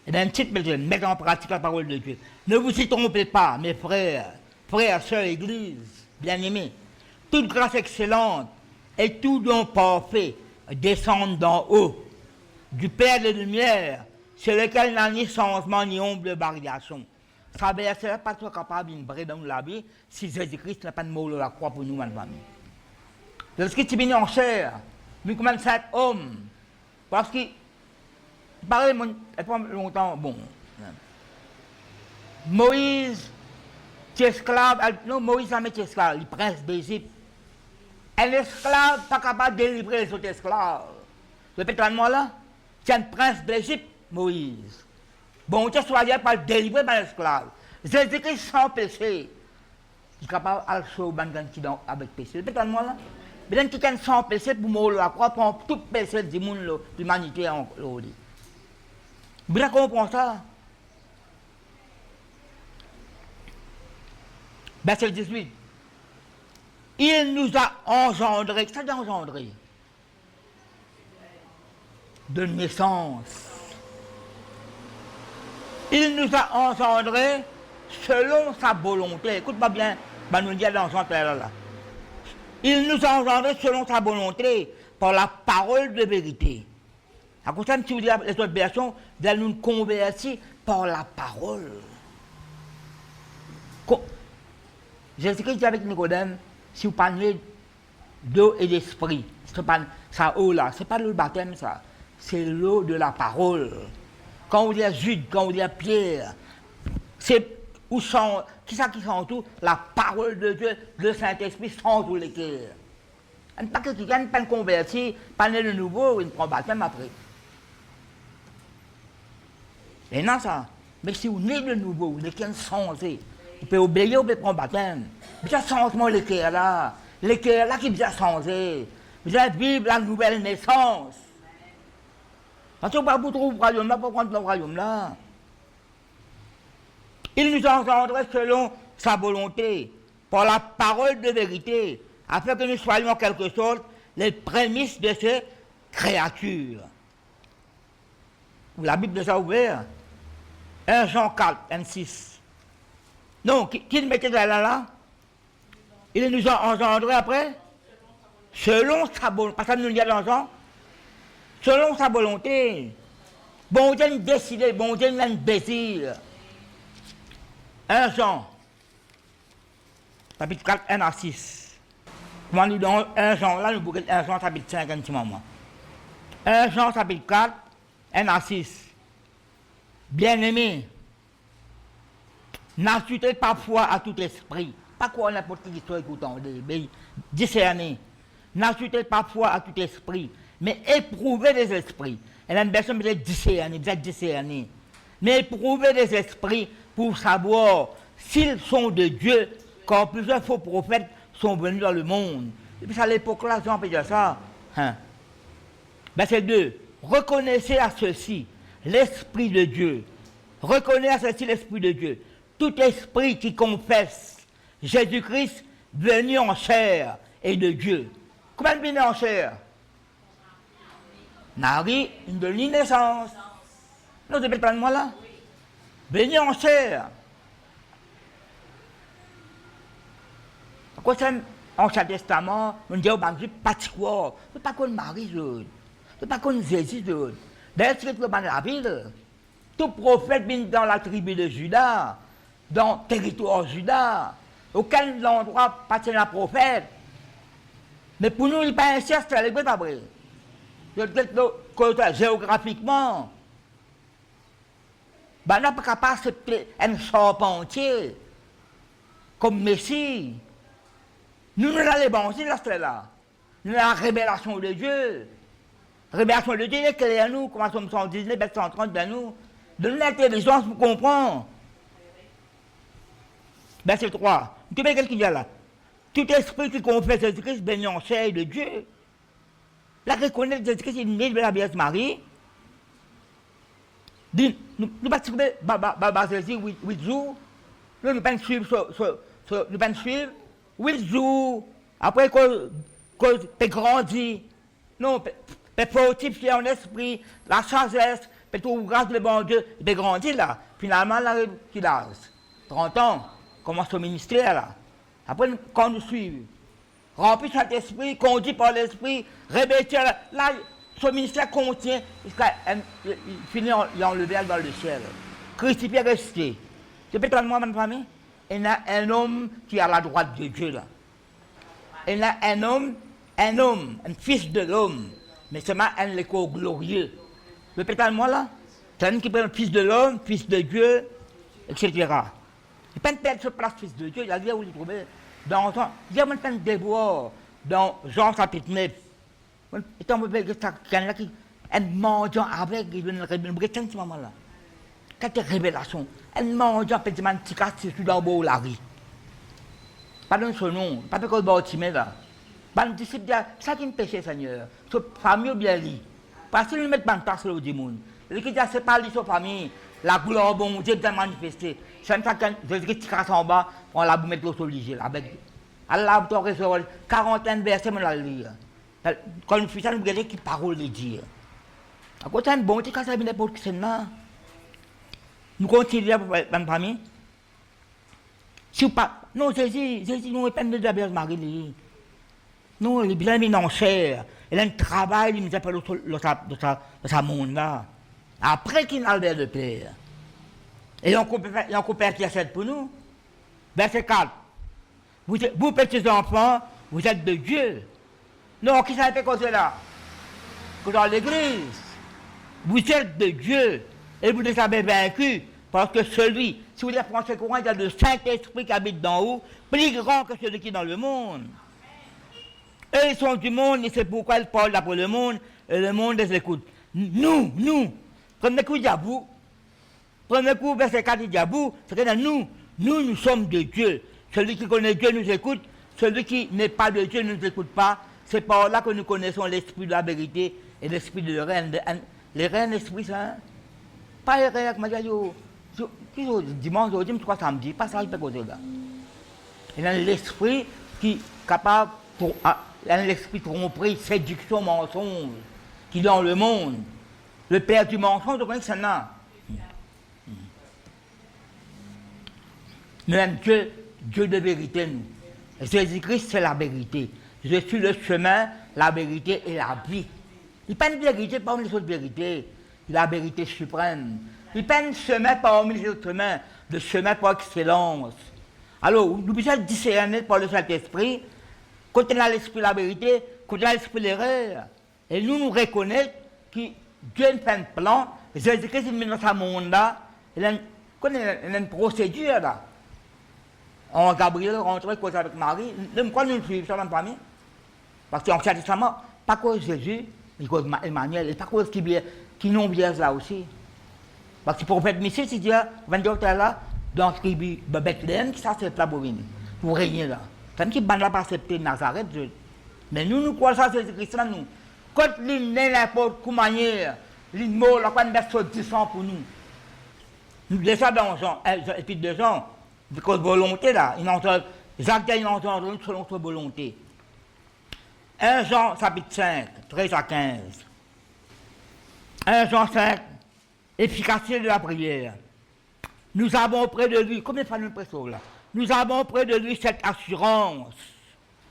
Et dans une petite besoin, mettre en pratique la parole de Dieu. Ne vous y trompez pas, mes frères, sœurs, église, bien-aimés. Toute grâce excellente et tout don parfait descendent d'en haut, du Père de lumière, sur lequel n'a ni changement ni ombre de variation. Ça ne serait pas trop capable de dans la vie si Jésus-Christ n'a pas de mot de la croix pour nous, ma famille. Lorsqu'il est venu en chair, nous commençons à être homme. Parce que, pareil, pas longtemps, bon. Moïse, tu es esclave, non, Moïse n'a pas esclave, le prince d'Égypte. Un esclave pas capable de délivrer les autres esclaves. Répète-moi là, c'est un prince d'Égypte, Moïse. Bon, tu es choisi par délivrer par l'esclave. Jésus-Christ sans péché. Il est capable de sauver les gens avec péché. Répète-moi là. Mais qui est sans péché pour mourir la croix, pour tout péché du monde, de l'humanité en l'eau. Vous comprenez ça? Verset 18. Il nous a engendré. Qu'est-ce que ça engendré? De naissance. Il nous a engendré selon sa volonté. Écoute-moi bien, nous dit dans ce là. Il nous a engendré selon sa volonté, par la parole de vérité. À cause de ça, si vous dites les autres versions, vous allez nous convertir par la parole. Jésus-Christ dit avec Nicodème, si vous parlez d'eau et d'esprit, ça eau là, ce n'est pas le baptême ça, c'est l'eau de la parole. Quand vous dites Jude, quand vous dites Pierre, c'est où sont, qui ça qui sont tout? La parole de Dieu, le Saint-Esprit sont tous les cœurs. Pas que quelqu'un ne peut convertir, pas né de nouveau, il prend baptême après. Et non ça. Mais si vous naissez de nouveau, vous êtes changé. Vous pouvez obéir, vous pouvez prendre baptême. Mais ça changement les cœurs là. Les cœurs là qui bien changé. Vous allez vivre la nouvelle naissance. Parce que vous trouver le royaume là, pour prendre le royaume là. Il nous a engendré selon sa volonté, par la parole de vérité, afin que nous soyons en quelque sorte les prémices de ces créatures. La Bible déjà ouverte. 1 Jean 4, 26. Non, qui le mettait là? Il nous a engendré après? Selon sa volonté. Parce que nous disons dans Jean, selon sa volonté. Bon Dieu nous décide, bon Dieu nous a un désir. 1 Jean, chapitre 4, 1 à 6. Comment nous dans 1 Jean, là nous bouquons 1 Jean, chapitre 5, un petit moment. 1 Jean, chapitre 4, 1 à 6. Bien-aimés, n'ajoutez pas foi à tout esprit. Pas quoi n'importe qui soit écoutant, discerner. N'ajoutez pas foi à tout esprit, mais éprouvez les esprits. Et la personne vous êtes discerner. Mais éprouvez les esprits pour savoir s'ils sont de Dieu, quand plusieurs faux prophètes sont venus dans le monde. Et puis à l'époque là, Jean peut dire ça. Verset 2. Reconnaissez à ceci l'Esprit de Dieu. Reconnaissez à ceci l'Esprit de Dieu. Tout esprit qui confesse Jésus-Christ venu en chair et de Dieu. Comment il vient en chair? Marie, une de l'inaissance. Non, c'est pas de moi là. Venu en chair. Quoi ça? Ancien Testament, on dit, pas de quoi, pas qu'on Marie, pas qu'on Jésus. D'ailleurs, c'est dans la Bible. Tout prophète vient dans la tribu de Juda, dans le territoire de Juda. Aucun endroit appartient à prophète. Mais pour nous, il n'est pas inceste, c'est pas vrai. Géographiquement, on n'a pas capable d'accepter un charpentier comme Messie. Nous avons les bons, c'est là. Nous avons la révélation de Dieu. La révélation de Dieu, quelle est à nous, comment nous sommes 119, 130, ben nous. Donne l'intelligence pour comprendre. Verset 3. Tu vois qu'est-ce qu'il y a là? Tout esprit qui confesse Jésus-Christ baignant chair de Dieu. La reconnaître Jésus-Christ, il est né de la Vierge Marie. Dit, nous pas Jésus 8 jours. Nous ne pas suivre, nous pas suivre 8 jours. Après que tu grandis. Non, tu fortifier en esprit, la sagesse, tu trouves grâce de bon Dieu, tu grandis là. Finalement, là, qu'il a 30 ans, commence au ministère là. Après, quand nous suivons, rempli cet esprit, conduit par l'esprit, rébêté là, ce ministère contient, il finit enlevé dans le ciel. Crucifié, resté. Tu peux moi, ma famille? Il y a un homme qui est à la droite de Dieu là. Il y a un homme, un fils de l'homme, mais seulement un écho glorieux. Tu peux moi là? C'est un qui prend le fils de l'homme, fils de Dieu, etc. Il n'y a pas de perdre ce place, fils de Dieu, il y a lieu où il trouvait. Il y a maintenant des voix dans Jean chapitre 9. Et on peut dire qu'il un mendiant avec une révélation à ce moment-là. Quand révélation, un mendiant peut dire que c'est tout d'abord la rue. Pas dans son nom, pas parce que le bâtiment là. Pas de disciple, ça qui est péché, Seigneur. Sa famille bien lit. Parce qu'il met dans tasse au démon. Il dit c'est pas lui sa famille. La gloire bon Dieu de manifester. C'est ça que Jésus qui casse en bas, on l'a mettre l'eau obligé avec. Allah a recevoir 41 versets on l'a lire. Quand nous faisons nous regarder qui parole de Dieu. À côté un bon Dieu quand ça vient pour que c'est là. Nous continuons pour la famille. Si pas non Jésus nous pas de la Vierge Marie. Non, il est bien mis en chair. Il a un travail, il nous appelle de sa monde là. Après qu'il a le Père. Et on coupe verset 7 pour nous. Verset 4. Vous petits enfants, vous êtes de Dieu. Non, qui ça fait comme cela? Que dans l'église, vous êtes de Dieu. Et vous les avez vaincus. Parce que celui, si vous êtes français courant, il y a le Saint-Esprit qui habite dans vous, plus grand que celui qui est dans le monde. Eux, ils sont du monde, et c'est pourquoi ils parlent là pour le monde, et le monde les écoute. Nous, premier coup, il y a vous. Premier coup, verset 4, il y a vous, c'est que nous sommes de Dieu. Celui qui connaît Dieu nous écoute, celui qui n'est pas de Dieu ne nous écoute pas. C'est par là que nous connaissons l'esprit de la vérité et l'esprit de reine. Les reines, l'esprit, ça, pas les reines, dimanche, je crois samedi, pas ça, il peut causer là. Il y a l'esprit qui est capable, il y a l'esprit tromperie, séduction, mensonge, qui est dans le monde. Le père du mensonge, donc c'est là. Même Dieu de vérité, nous. Jésus-Christ, c'est la vérité. Je suis le chemin, la vérité et la vie. Il n'y a pas une vérité parmi les autres vérités. Il a la vérité suprême. Il n'y a pas un chemin parmi les autres chemins, le chemin par excellence. Alors, nous devons discerner par le Saint-Esprit, quand on a l'esprit de la vérité, quand on a l'esprit de l'erreur. Et nous reconnaissons que Dieu a fait un plan, Jésus-Christ est mis dans ce monde-là, il y a une procédure là. En Gabriel rentre cause avec Marie, pourquoi nous suivons ça dans la famille? Parce qu'en Testament, pas cause Jésus, mais cause Emmanuel, et pas cause qui non vierge là aussi. Parce que le prophète Michel, c'est dire, 22 là, dans la tribu de Bethléem, qui ça c'est là pour venir, pour régner là. C'est qui ne va pas accepter Nazareth, mais nous croyons ça, c'est Christ là, nous. Quand il n'est n'importe quelle manière, il mot, la peine d'être sortissant pour nous. Nous laissons dans Jean, épître de Jean, de cause volonté là, Jacques il entend selon notre volonté. 1 Jean chapitre 5, 13 à 15. 1 Jean 5, efficacité de la prière. Nous avons auprès de lui, combien de fois nous prêchons là? Nous avons auprès de lui cette assurance.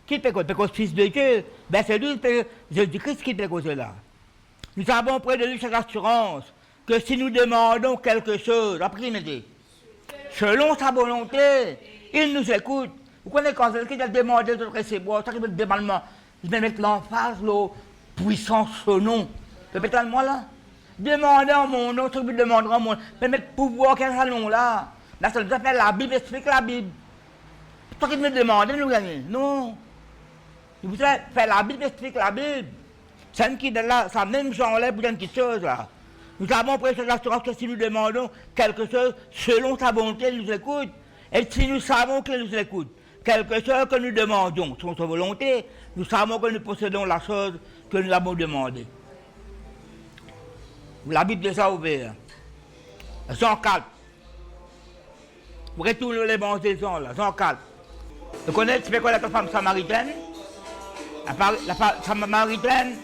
Qui peut causer fils de Dieu? Ben c'est lui, Jésus-Christ qui peut causer là. Nous avons près de lui cette assurance que si nous demandons quelque chose, après il me dit, selon sa volonté, il nous écoute. Vous connaissez quand quelqu'un a demandé de recevoir, ça qui veut dire il va mettre l'emphase, la puissance, ce nom. Peut-être moi là. Demandez en mon nom, ce que vous demanderez en mon nom. Mais mettre pouvoir, quel est ce nom là? Là, ça nous appelle la Bible, explique la Bible. Toi qui me demandez, nous gagner. Non. Vous savez, faire la Bible, explique la Bible. C'est qui de là, ça même genre-là pour une petite chose là. Nous avons pris cette assurance que si nous demandons quelque chose, selon sa volonté, il nous écoute. Et si nous savons qu'il nous écoute, quelque chose que nous demandons, selon sa volonté, nous savons que nous possédons la chose que nous avons demandée. La Bible est ouverte. Jean 4. Vous retournez l'évangile là, Jean 4. Vous connaissez, tu peux connaître la femme samaritaine? La femme samaritaine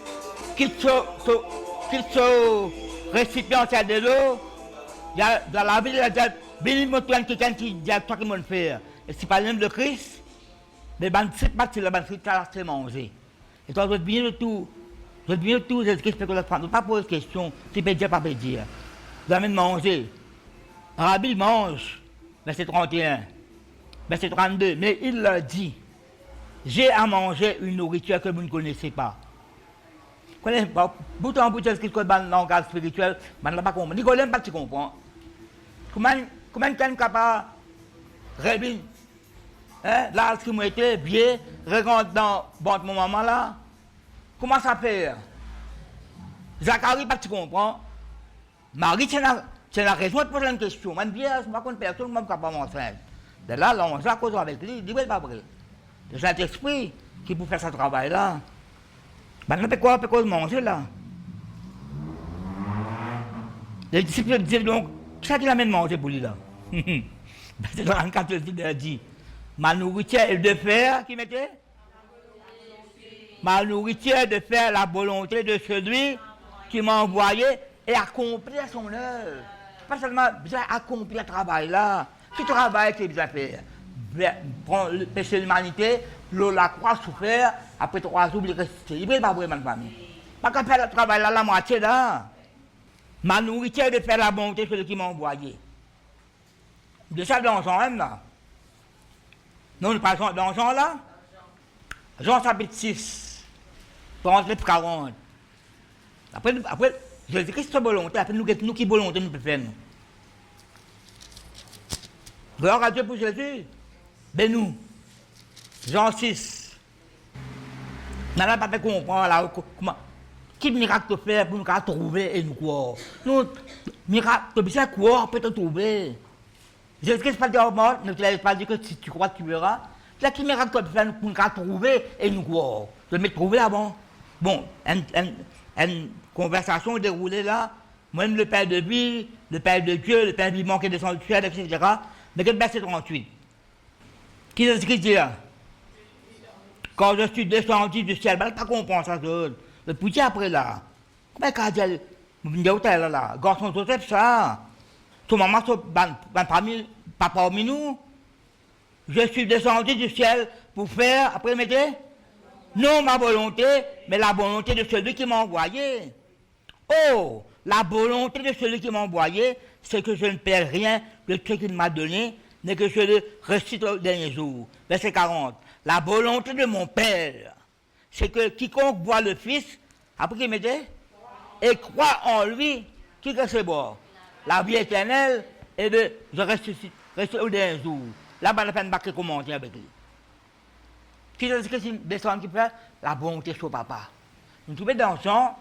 quitte ce récipient de l'eau. Dans la Bible, il y a bien quelqu'un qui dit à toi qui m'en fait. Et si par exemple de Christ, mais cette partie, la banque, c'est manger. Et toi, je veux bien le tout. Je veux bien le tout, Jésus-Christ peut la femme. Ne pas poser de questions, tu peux dire, pas peut dire. Vous amènez manger. La Bible mange, verset 31, verset 32, mais il leur dit, j'ai à manger une nourriture que vous ne connaissez pas. Vous connaissez pas, bout en bout, Jésus-Christ, dans le langage spirituel, je ne pas comprendre. Nicolas, pas tu comprends. Comment quelqu'un capable de rêver? Là, ce qui m'a été bien, regarde dans mon maman là. Comment ça fait? Zacharie, pas tu comprends. Marie, c'est la raison de poser une question. Je ne sais pas personne ne peut pas m'enseigner. De là, on va causer avec lui, il dit, pas vrai. C'est Saint-Esprit qui peut faire ce travail-là. Maintenant, on peut quoi manger là? Les disciples disent donc, qui c'est qui l'amène manger pour lui là? C'est dans le 4 il dit, ma nourriture est de faire, qui mettait? Ma nourriture est de faire la volonté de celui qui m'a envoyé et accomplir son œuvre. Pas seulement bien accomplir le travail là. Ce travail qu'il a fait, prendre le péché de l'humanité, la croix souffert, après 3 jours, il ressuscité. Il ne peut pas vraiment de famille. Pas qu'à faire le travail là, la moitié là. Ma nourriture est de faire la bonté de celui qui m'a envoyé. De ça dans Jean même là. Non, nous parlons dans Jean là. Jean chapitre 6, 40. Après Jésus-Christ, c'est volonté. Après, nous qui volonté, nous pouvons faire. Gloire à Dieu pour Jésus. Ben nous. Jean 6. Nous n'avons pas fait comprendre là, comment. Quel miracle faire pour nous trouver et nous croire. Nous, miracle, tu peux croire, peut te trouver. Jésus-Christ pas dit à mort, ne te pas dit que si tu crois, tu verras. C'est quel miracle tu peux faire pour nous trouver et nous croire. Tu peux me trouver là-bas. Bon, une conversation déroulée là, moi-même le Père de vie, le Père de Dieu, le Père vivant qui est descendu du ciel, etc. Mais quel verset 38? Qui est-ce qui dit là? Quand je suis descendu du ciel, je ne peux pas comprendre ça. Le petit après là. Comment est-ce qu'il y a là? Garçon Joseph, ça. Ton maman, pas parmi nous. Je suis descendu du ciel pour faire, après, mettez, non ma volonté, mais la volonté de celui qui m'a envoyé. Oh, la volonté de celui qui m'a envoyé, c'est que je ne perds rien de ce qu'il m'a donné, mais que je le ressuscite au dernier jour. Verset 40. La volonté de mon Père, c'est que quiconque voit le Fils, après qu'il m'était, et croit en lui, qui recevra la vie éternelle, et de je ressuscite au dernier jour. Là-bas, la peine de commenter avec lui. Qui est-ce que c'est descendre qui fait la volonté sur papa? Nous trouvons dans Jean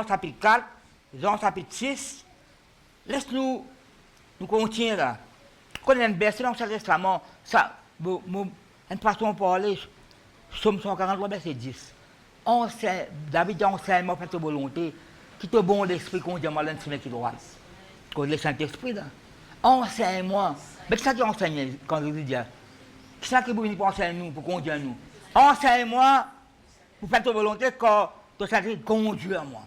chapitre 4, Jean chapitre 6. Laisse-nous continuer là. Quand on a un verset dans l'Ancien Testament, ça, une façon de parler, Somme 143, verset 10. David dit enseignement, fait ta volonté, qui te bon d'esprit qu'on dit à malin de qui droit. Quand le Saint-Esprit là. Enseigne-moi. Mais qu'est-ce qui enseigne quand je dis? Qu'est-ce qui vous pour enseigner nous, pour conduire nous? Enseigne-moi pour faire ta volonté quand tu as conduire moi.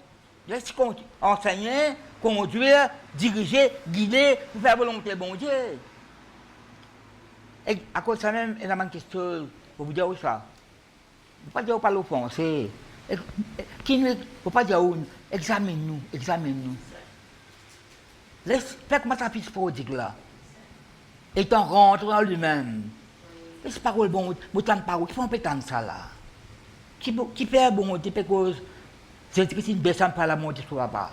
Laisse enseigner, conduire, diriger, guider, pour faire la volonté de bon Dieu. Et à cause de ça même, il y a une question pour vous dire où ça. faut pas dire pas l'offenser. Qui ne faut pas dire examine-nous, examine-nous. Laisse, fais comme ça fils prodigue là. Et t'en rentre dans lui-même. C'est parole bon, autant de paroles, qui font pétendre ça là. Qui fait bon, qui fait cause. C'est que si une descend par la montée sur la part.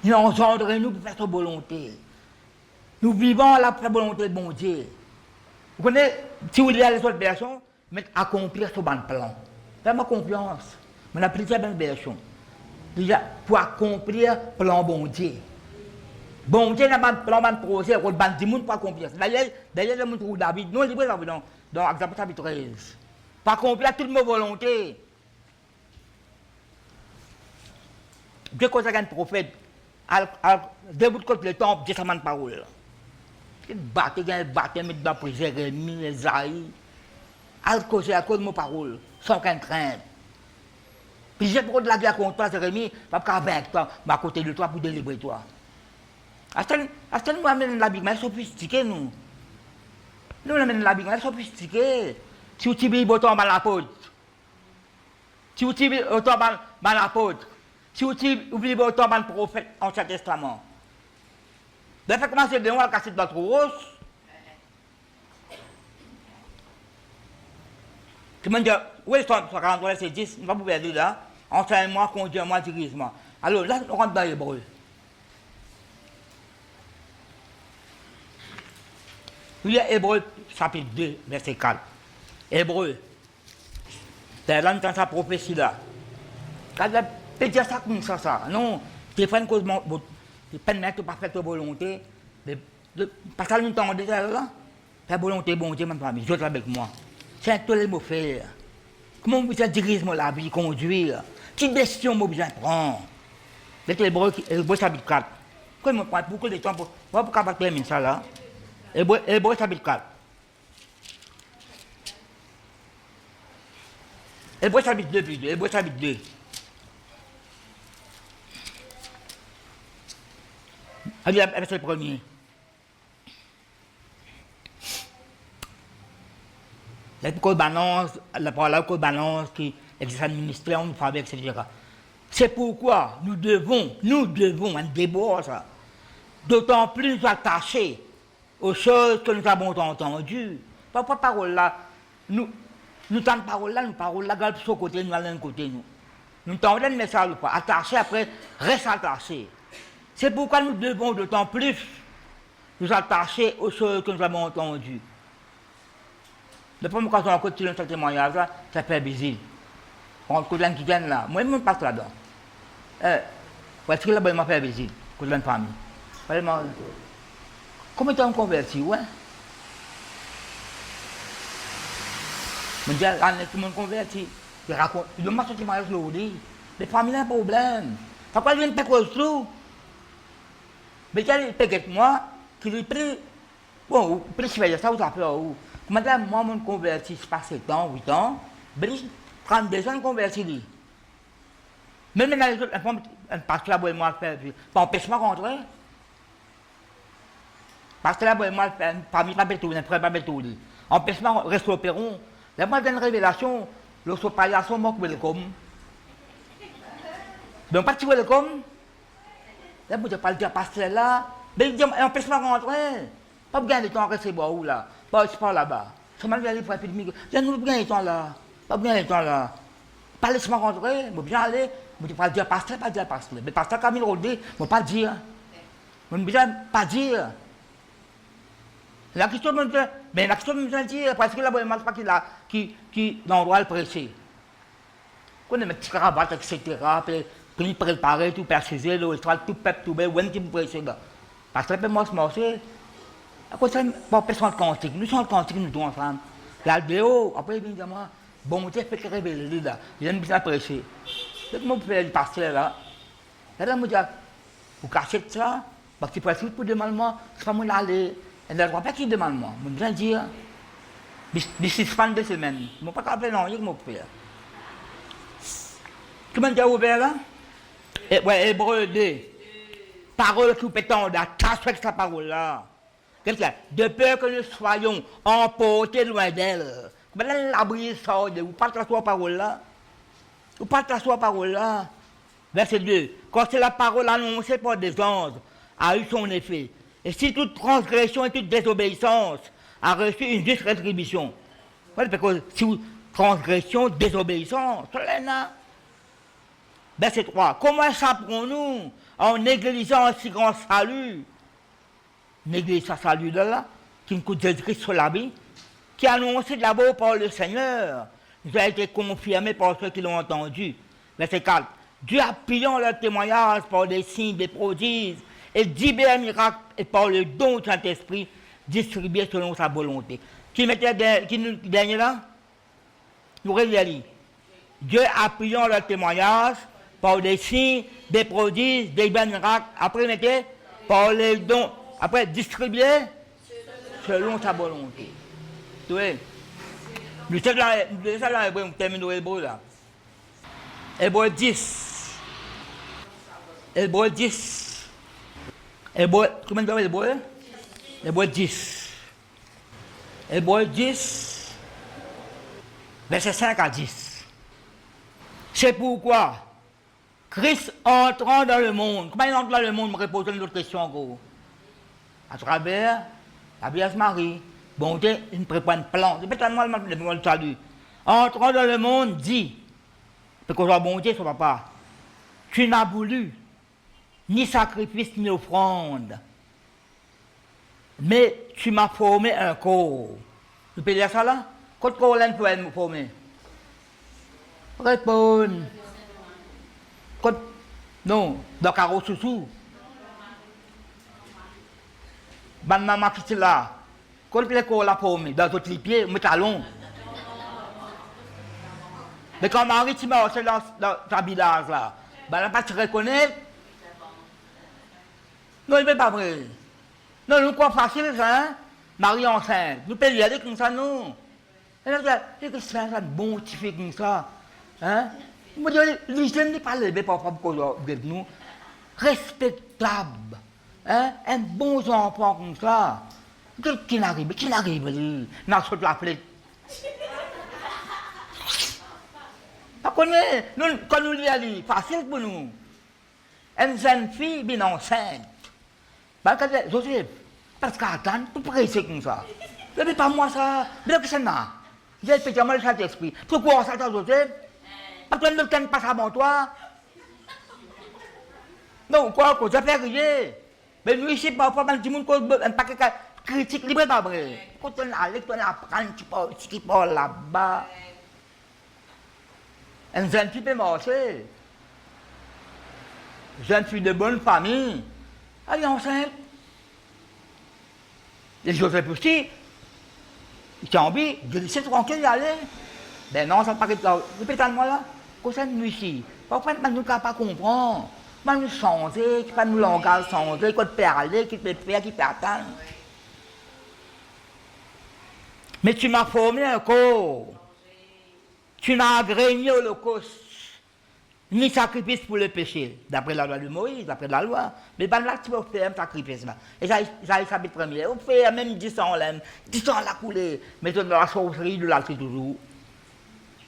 Nous engendrons nous pour faire sa volonté. Nous vivons la volonté de bon Dieu. Vous connaissez, si vous lisez les autres versions, mais accomplir ce bon plan. Faites-moi confiance. On a plusieurs bonnes versions. Déjà, pour accomplir le plan bon Dieu. Bon Dieu n'a pas de plan, pas de projet, il y a des gens pour accomplir. D'ailleurs, le monde trouve David, nous, dans Exode chapitre 13. Pour accomplir toute ma volonté. Dieu conseille un prophète, debout contre le temple, Dieu s'amène parole. Il battait, mais il battait, Jérémie, Esaïe. Al cause à cause de mon parole, sans aucune crainte. Puis j'ai pour de la guerre contre toi, Jérémie, pas qu'avec toi, mais à côté de toi pour délivrer toi. À ce moment, nous amènons la Bible, mais elle est sophistiquée, nous. Nous amènons la Bible, elle est sophistiquée. Si vous tirez autant mal l'apôtre, si vous tirez autant mal l'apôtre, si vous tirez autant mal le prophète en Ancien Testament, vous avez commencé de voir casser de votre rose. Tu me dis, où est-ce que 43, c'est 10, on va vous perdre là, enseigne-moi, conduis-moi, dirige-moi. Alors là, on rentre dans l'hébreu. Il y a Hébreu, chapitre 2, verset 4. Hébreu. C'est là dans sa prophétie là. Quand il peut dire ça comme ça. Non, tu fais une cause, tu peux mettre pas faire ta volonté. Parce que nous t'entendons déjà là. Ta volonté, bon Dieu, ma famille, je suis avec moi. C'est un tout le mot faire. Comment vous dirigez la vie, conduire? Quelle décision vous besoin prendre? C'est Hébreu chapitre 4. Comment prendre beaucoup de temps pour terminer ça là? Hébreu chapitre 4. Hébreu chapitre 2 plutôt. Hébreu chapitre 2. Allez, verset le premier. La parole qu'on balance, qui existe le ministère, on fait, etc. C'est pourquoi nous devons, un débat, ça, d'autant plus nous attacher aux choses que nous avons entendues. Pas parole là, nous t'entendons parole là, nous parole là, regarde sur côté, nous allons côté nous. Nous t'entendons le message pas, attaché après, reste attaché. C'est pourquoi nous devons d'autant plus nous attacher aux choses que nous avons entendues. Le premier quand on continue ce témoignage là, ça fait bizarre. On trouve l'un qui vient là, moi-même je passe là-dedans. Parce que là-bas, il m'a fait bizarre, pour une famille. Comment tu as converti, ouais? Je dis, tout le monde converti. Je raconte, je demande ce témoignage là-haut. Les familles ont un problème. Pourquoi ils viennent pas construire? Mais quand ils payent moi, qu'ils prennent, bon, ils prennent ça, vous avez où? Madame, moi, je converti, c'est pas 7 ans, 8 ans, mais 32 ans, je converti. Même dans les autres, parce que là, moi, pas empêche-moi de rentrer. Parce que là, moi, parmi pas tout, ne ferait pas tout. Empêche-moi de rester au perron. Là, moi, j'ai une révélation, le sopayasson, moi, welcome. Donc, pas de welcome. Là, je ne peux pas le dire, parce que là, mais empêche-moi de rentrer. Pas besoin de temps à rester où là. Pas là-bas. C'est mal d'aller pour un peu de micro. J'ai pas besoin de temps là. Pas besoin de temps là. Pas laisse-moi rentrer. Je vais bien aller. Je ne peux pas le dire pasteur, pas dire pasteur. Mais pasteur Camille Rodé, je ne peux pas le dire. Je ne peux pas dire. La question me dit, mais la question me dit, parce que là, je ne sais pas qui l'endroit le prêcher. Quand on met des cravates, etc., puis il prépare tout, préciser, tout peuple, tout bien, où est-ce qu'il vous prêche là? Parce que là, moi, je marche. À cause de ça, bon, personne cantique. Nous sommes cantiques, nous tous ensemble. La vidéo, après, il dit, moi, bon Dieu fait que révéler là. Il aime bien prêcher. C'est comment vous faites le pasteur là. Là, je me dis, vous cachez ça, parce que si vous demandez moi, c'est pas moi l'aller. Et là, je ne vois pas qui demande moi. Je me viens dire, d'ici 2 semaines. Je ne peux pas appeler non, il me fait. Comment tu as ouvert là? Ouais, Hébreu 2. Parole qui peut t'en attache avec sa parole là. De peur que nous soyons emportés loin d'elle. Maintenant, la brise sort de vous, pas la soi parole là. Vous pas la soi parole là. Verset 2. Quand c'est la parole annoncée par des anges, a eu son effet. Et si toute transgression et toute désobéissance a reçu une juste rétribution. Parce que si vous transgression, désobéissance, c'est là. Verset 3. Comment saprons-nous en négligeant un si grand salut? Néglige ce salut de là, qui nous coûte Jésus-Christ sur la vie, qui est annoncé d'abord par le Seigneur, nous a été confirmé par ceux qui l'ont entendu. Verset 4. Dieu appuyant leur témoignage par des signes, des prodiges et divers miracles et par le don du Saint-Esprit distribué selon sa volonté. Qui mettait qui nous dernier là? Nous réalisons. Dieu appuyant leur témoignage par des signes, des prodiges, des divers miracles. Après, mettez par les dons. Après, distribué selon sa volonté. Tu vois? Nous sommes là, nous terminons l'hébreu là. Hébreu 10. Hébreu 10. Hébreu, comment tu appelles l'hébreu? Hébreu 10. Hébreu 10, verset 5 à 10. C'est pourquoi Christ entrant dans le monde, comment il entre dans le monde, me repose une autre question encore. À travers la Vierge Marie, bon Dieu, il prépare un plan. C'est peut-être moi le salut. Entrant dans le monde, dit, parce que bon Dieu, son papa, tu n'as voulu ni sacrifice ni offrande, mais tu m'as formé un corps. Tu peux dire ça là? Quand corps là, tu peux me former? Réponds. Non, dans carreau sous. Ban maman qui est là. Quand le corps là formé, dans tous les pieds, mes talons. Mais quand Marie, tu m'as aussi dans ta village là, ben là, pas tu reconnais. Non, il n'est pas vrai. Non, nous quoi facile ça, hein? Marie enceinte. Nous pouvons y aller comme ça, non? Et là, qu'est-ce que c'est un bon petit fait comme ça? Hein? Moi, les jeunes n'est pas levé parfois pour nous. Respectable. Hein? Un bon enfant comme ça. Qui n'arrive? Qui n'arrive? N'a pas la flèche. Pas connaît. Quand nous y allons, facile pour nous. Une jeune fille bien enceinte. Ben, quand Joseph, parce qu'attendre, tout pressé comme ça. Mais pas moi ça. Mais que c'est là. J'ai spécialement le Saint-Esprit. Pourquoi ça, Joseph? Parce que ne t'aimes pas ça avant toi. Non, quoi, que ça fait rien. Mais nous ici, parfois, quand tout le monde un paquet de critiques, libre pas vrai. Quand on allait, on apprend, tu parles là-bas. Une jeune fille peut marcher. Jeune fille de bonne famille. Elle est enceinte. Et Joseph aussi, il a envie de laisser tranquille y aller. Ben non, ça ne paraît pas. Répétez-moi là. Quand ça nous ici, parfois, nous ne pouvons pas comprendre. Nous changer, qui pas nous langage changer, qui peut parler, qui peut faire, qui peut attendre. Mais tu m'as formé un corps. Tu n'as agrégé holocauste, ni sacrifice pour le péché, d'après la loi de Moïse, d'après la loi. Mais ben là, tu vas faire un sacrifice là. Et ça, il s'habille premier. On fait même 10 ans là, 10 ans la coulée. Mais dans la sorcellerie, de l'alter toujours.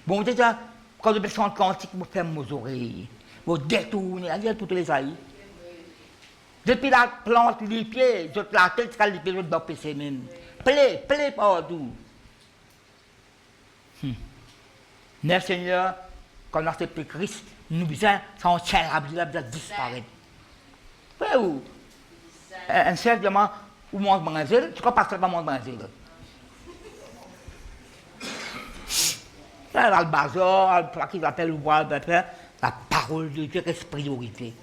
Bon, déjà, quand je chante cantique, vous faites mes oreilles. Vous détournez, allez toutes les aïeux. Depuis la plante, les pieds, la tête, les pieds, je dois pécher même. Plaît partout. Neuf Seigneur, quand on accepte Christ, nous besoin, ça on tient la vie, besoin disparaître. Ouais, ou un cercle où mange manger, tu crois pas que ça va manger. Là, le bazar, qui appelle la parole de Dieu reste priorité.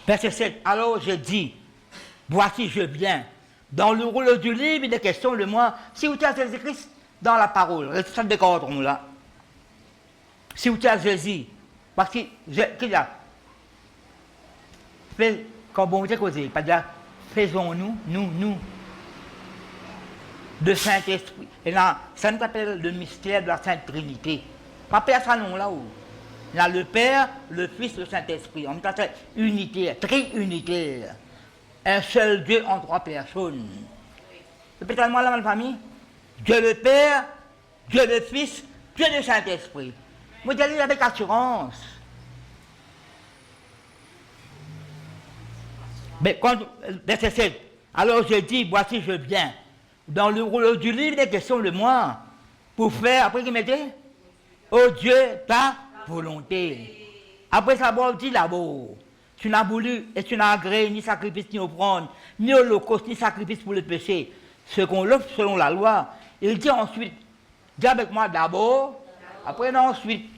Verset 7. Alors je dis, voici je viens. Dans le rôle du livre, il est question de moi. Si vous êtes Jésus-Christ dans la parole, restez de contre nous là. Si vous êtes Jésus, parce que, qu'il y a, quand bon Dieu causé, pas dire, faisons-nous, nous, de Saint-Esprit. Et là, ça nous appelle le mystère de la Sainte Trinité. Pas Père ça non là où. Il y a le Père, le Fils, le Saint-Esprit. On dit unitaire, tri-unitaire. Un seul Dieu en 3 personnes. Répétez-moi là, ma famille. Dieu le Père, Dieu le Fils, Dieu le Saint-Esprit. Moi, je dis avec assurance. Mais quand, verset 7, alors je dis, voici je viens. Dans le rouleau du livre, il est question de moi. Pour faire, après qu'il mettait, oh Dieu, ta volonté. Après ça, bon, dit là-bas, tu n'as voulu et tu n'as agréé ni sacrifice ni offrande, ni holocauste, ni sacrifice pour le péché. Ce qu'on l'offre selon la loi. Il dit ensuite, dis avec moi d'abord, après non, ensuite.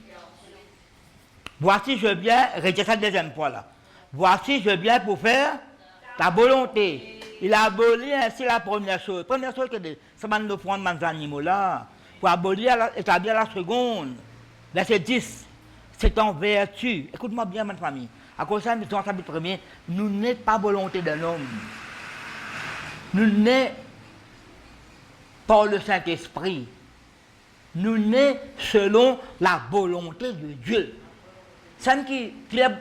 Voici je viens, retiens ça la deuxième fois là. Voici je viens pour faire ta volonté. Il a aboli ainsi la première chose. Première chose, c'est de prendre mes animaux là. Pour abolir, établir la seconde. Verset 10. C'est en vertu. Écoute-moi bien, ma famille. À cause de ça, dans le chapitre 1er, nous n'est pas volonté d'un homme. Nous n'est par le Saint-Esprit. Nous n'est selon la volonté de Dieu. C'est qui, Pierre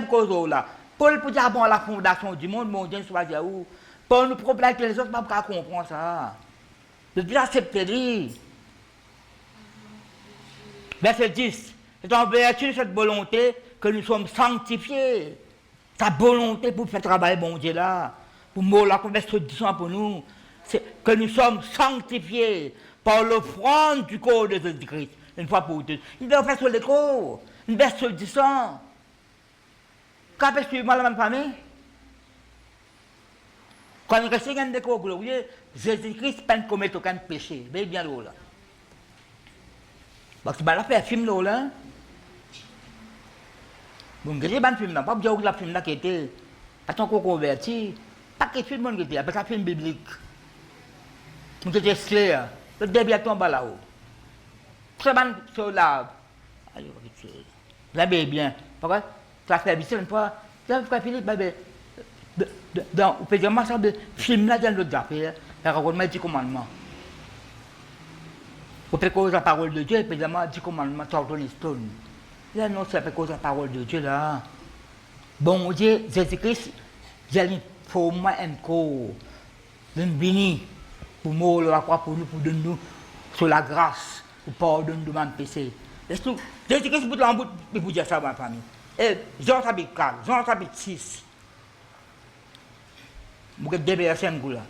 Cozo là, Paul pour dire bon, la fondation du monde, mon Dieu, soit où. Pour nous problèmes que les autres, pas pour comprendre ça. Depuis accepter. Verset 10. C'est en vertu de cette volonté que nous sommes sanctifiés. Sa volonté pour faire travailler bon Dieu là, pour mourir la conversion pour nous, c'est que nous sommes sanctifiés par l'offrande du corps de Jésus-Christ, une fois pour toutes. Il doit faire sur les corps, une verset 10 ans. Qu'aperçu-moi la même famille? Quand on reste dans des corps glorieux, Jésus-Christ ne commet aucun péché. Mais bien là. Parce que là, fait un film là. Bon, je dis, film là, pas bien que le film là qui était, pas tant qu'on converti, pas que film qui était, après ça, film biblique. Donc c'était clair, le début tombe là-haut. Très bon sur là. Allez, vous avez bien. Pourquoi? Ça fait visiter une fois, ça fait Philippe, dans le film là, dans l'autre affaire, il y a raconté 10 commandements. Vous faites cause la parole de Dieu, et puis 10 commandements, Charlton Stone. Là, non, c'est pas cause la parole de Dieu là. Bon Dieu, Jésus-Christ, j'ai pour moi un corps, d'une béni, pour mourir la croix pour nous, pour donner nous sur la grâce, pour pardonner de mon péché. Jésus-Christ, vous l'en bout, vous dire ça, ma famille. Et Jean chapitre 4, Jean chapitre 6. Vous êtes déversé un coup là.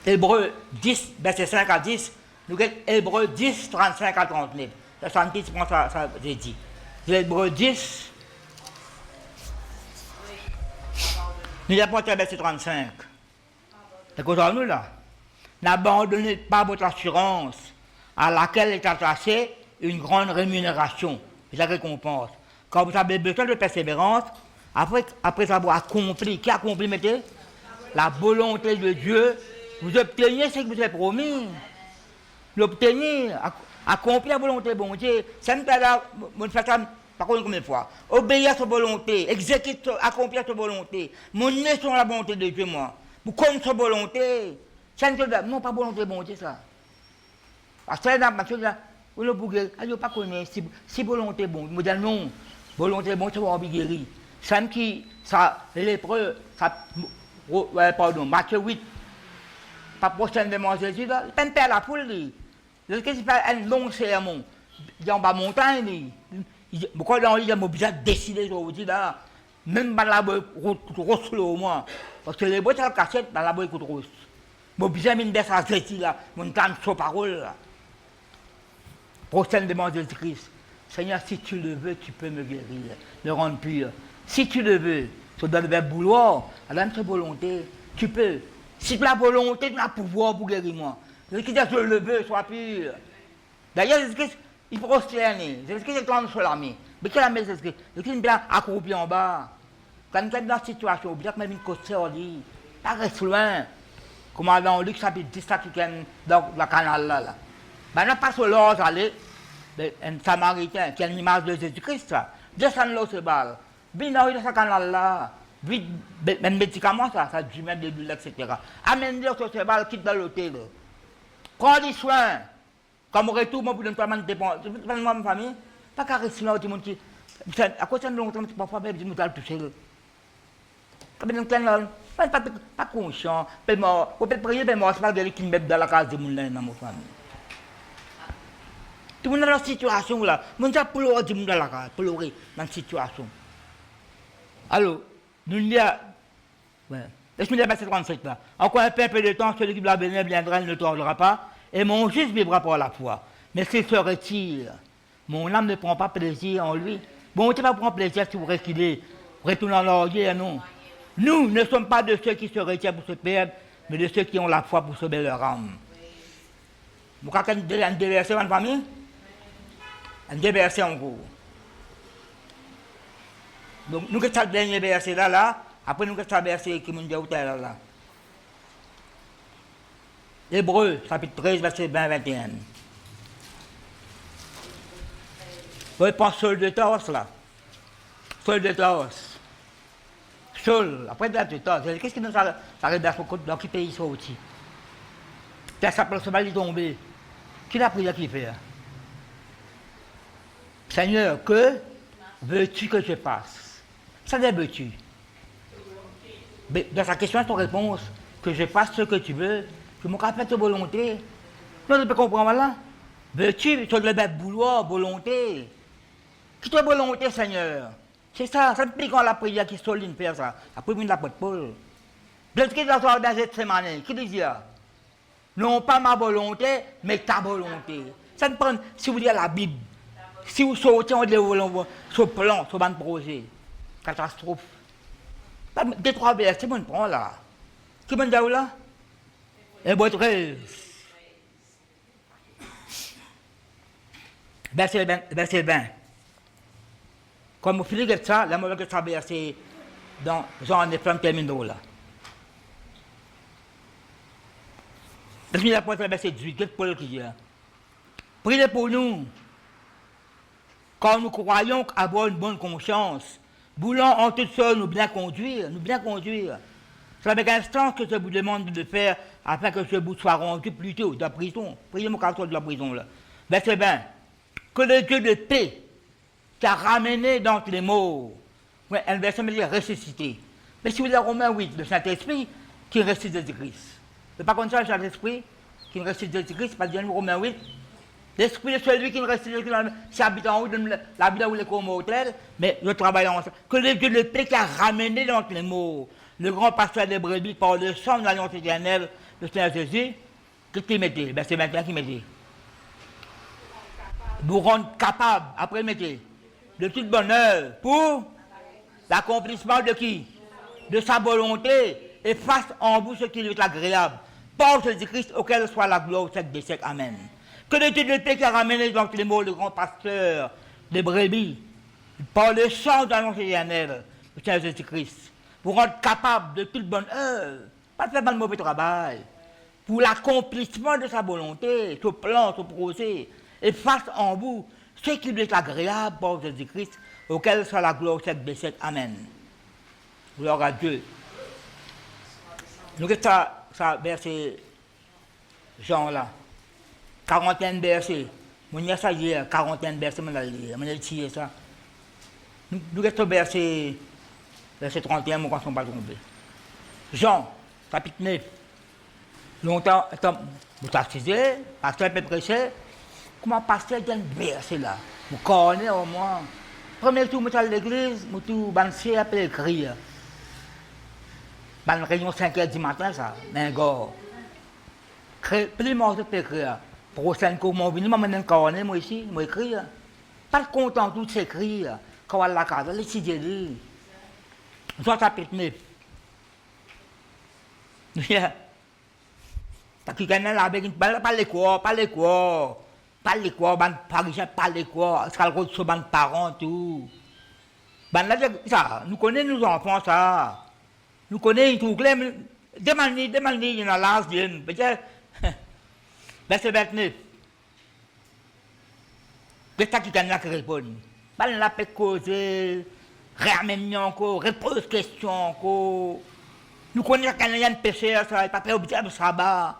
Hébreu 10, verset 5 à 10. Nous avons Hébreu 10, 35 à 39. Ça, c'est un petit point, ça, j'ai dit. Hébreu 10. Nous avons porté verset 35. C'est quoi nous là? N'abandonnez pas votre assurance à laquelle est attachée une grande rémunération, la récompense. Quand vous avez besoin de persévérance, après avoir accompli, qui a accompli, mettez? La volonté de Dieu, vous obtenez ce que vous avez promis. L'obtenir, accomplir la volonté de bon Dieu. Ça me fait là, mon frère, par contre, combien de fois? Obéir à sa volonté, exécuter, accomplir sa volonté. Mon nez sur la volonté de Dieu, moi. Vous connaissez sa volonté. Ça ne fait non, pas volonté de bon Dieu, ça. Parce que là, vous ne pouvez pas connaître si volonté bon. Je dis non, volonté bon, c'est pour guérir. Ça qui, ça, l'épreuve, ça, pardon, Matthieu 8, pas prochainement Jésus, il peine perdre la foule. Il fait un long sermon, il est en bas montagne. Pourquoi il a obligé de décider aujourd'hui là, même dans la route au moins. Parce que les boîtes à cassette, dans la boîte écoute rousse. Mon obligé de mettre à Jésus là, mon temps de parole là. Prochainement Jésus-Christ, Seigneur, si tu le veux, tu peux me guérir, me rendre pur. Si tu le veux, tu dois le faire vouloir, à ta volonté, tu peux. Si tu as la volonté, tu as le pouvoir pour guérir moi. Jésus-Christ dit, je le veux, sois pur. D'ailleurs, Jésus-Christ, il faut prosterner. Jésus-Christ est en sur l'armée. Mais quelle armée Jésus-Christ? Jésus-Christ est bien accroupi en bas. Quand il est dans la situation, il bien même une côte sur lui. Pas reste loin. Comme dans Luc chapitre 10, dans le canal là. Ben, on passe au Lord, allez, un Samaritain qui a une image de Jésus-Christ, descend l'eau se balle. Bien dans ce canal là, vite, même médicament, ça du mettre des bulles, etc. Amène l'eau se balle, quitte dans l'hôtel. Prends des soins. Comme retour, moi, pour ne pas m'en dépendre. Je ne ma famille, pas qu'à rester là, tout le monde à cause de longtemps, parfois, je me toucher. Comme une Pas conscient. On peut prier, mais moi, c'est pas de qui me met dans la case de mon dans mon famille. Tout le monde dans la situation là. Mon Dieu, pour l'autre, dans la case, pour l'autre, dans la situation. Alors, nous disons, ouais. Laisse-moi dire verset 37 là. Encore un peu de temps, celui qui doit venir viendra, il ne tordra pas, et mon juste vivra par la foi. Mais ce serait-il? Mon âme ne prend pas plaisir en lui. Bon, tu ne vas pas prendre plaisir si vous reculez, retournez en l'orgueil, non. Nous ne sommes pas de ceux qui se retirent pour se perdre, mais de ceux qui ont la foi pour sauver leur âme. Vous avez un déversé dans la famille? Un déversé en gros. Donc, nous avons le dernier verset là, après nous avons le verset qui nous dit là. Hébreux, chapitre 13, verset 20-21. Vous pensez Saul de Tarse là? Saul de Tarse. Saul, après de Tarse, qu'est-ce qui nous arrive dans quel pays sont aussi? Ça s'appelle ce mal tombé. Qui l'a prière qui fait? Seigneur, que veux-tu que je fasse? Ça veut veux-tu? Dans sa question, ton réponse, que je fasse ce que tu veux, que mon café ta volonté. Non, tu peux comprendre là? Veux-tu, sur le verbe vouloir, volonté. Qui ta volonté, Seigneur? C'est ça, ça me pique quand la prière qui souligne faire ça. Après, il la porte Paul. Qu'est-ce qu'il doit faire dans cette semaine? Qui dit ça? Non pas ma volonté, mais ta volonté. Ça me prend, si vous dites la Bible, si vous sortez sur le plan, sur un projet, catastrophe. Des trois versets, on prend là. Qui m'a dit là? Hébreux 13. Verset 20. Comme vous finissez ça, la mauvaise verset dans Jean des flammes terminaux là. Laisse-moi la pointe verset 18, qu'est-ce que Paul qui dit? Priez pour nous, quand nous croyons avoir une bonne conscience, voulant en toute sorte nous bien conduire. C'est avec instance que je vous demande de le faire afin que ce bout soit rendu plus tôt de la prison. Priez-moi quand de la prison là. Verset 20. Que le Dieu de paix qui a ramené d'entre les morts, ouais, un verset me dit ressuscité. Mais si vous êtes Romains 8, le Saint-Esprit qui ressuscite Jésus-Christ. C'est pas comme ça le Saint-Esprit qui ressuscite Jésus-Christ, pas bien Romains 8. L'esprit de celui qui ne reste qui habite en haut, la vie où les corps mortels, mais le travail ensemble. Que le Dieu de paix qui a ramené d'entre les morts, le grand pasteur des brebis par le sang de l'alliance éternelle, le Seigneur Jésus, qu'est-ce qu'il mettait? Ben c'est maintenant qu'il mettait. Nous rendre capables, après il mettait, de toute bonheur pour l'accomplissement de qui? De sa volonté, et fasse en vous ce qui lui est agréable. Par Jésus-Christ, auquel soit la gloire au siècle des siècles. Amen. Que le Dieu de paix qui a ramené dans les mots le grand pasteur des brebis, par le sang de l'annonce éternelle, le Seigneur Jésus-Christ, vous rendre capable de toute bonne œuvre, pas de faire mal mauvais travail, pour l'accomplissement de sa volonté, ce plan, ce projet, et fasse en vous ce qui lui est agréable par Jésus-Christ, auquel soit la gloire au siècle des siècles. Amen. Gloire à Dieu. Nous, ça verset Jean là. 41 versets. Mon y a ça hier, 41 versets, on a tiré ça. Nous restons verset 31, mon ne pas tromper. Jean, chapitre 9. Longtemps, vous t'assisez, pasteur peut prêcher. Comment pasteur a un verset là? Vous connaissez au moins. Premier tour, je suis à l'église, je suis à l'écrire. Dans la réunion 5h du matin, ça, mais gars. Plus de peut écrire. Prochaine cour, mon venu, moi ici, moi écrire. Pas content tout s'écrire. Quand on a la case, les idées. Soit chapitre 9. Parce qu'il y a là avec une balle, pas les quoi, ban parisien, pas les quoi, ça le sur ban parents, tout. Ban là, ça, nous connaissons nos enfants, ça. Nous connaissons tout, demandez, il y en a l'âge d'une, peut-être. Verset 29. C'est ça qui gagne la réponse. Ban là, peut causer, ramène encore, repose question encore. Nous connaissons qu'il y a un pécheur, ça, il pas faire objet de sabbat.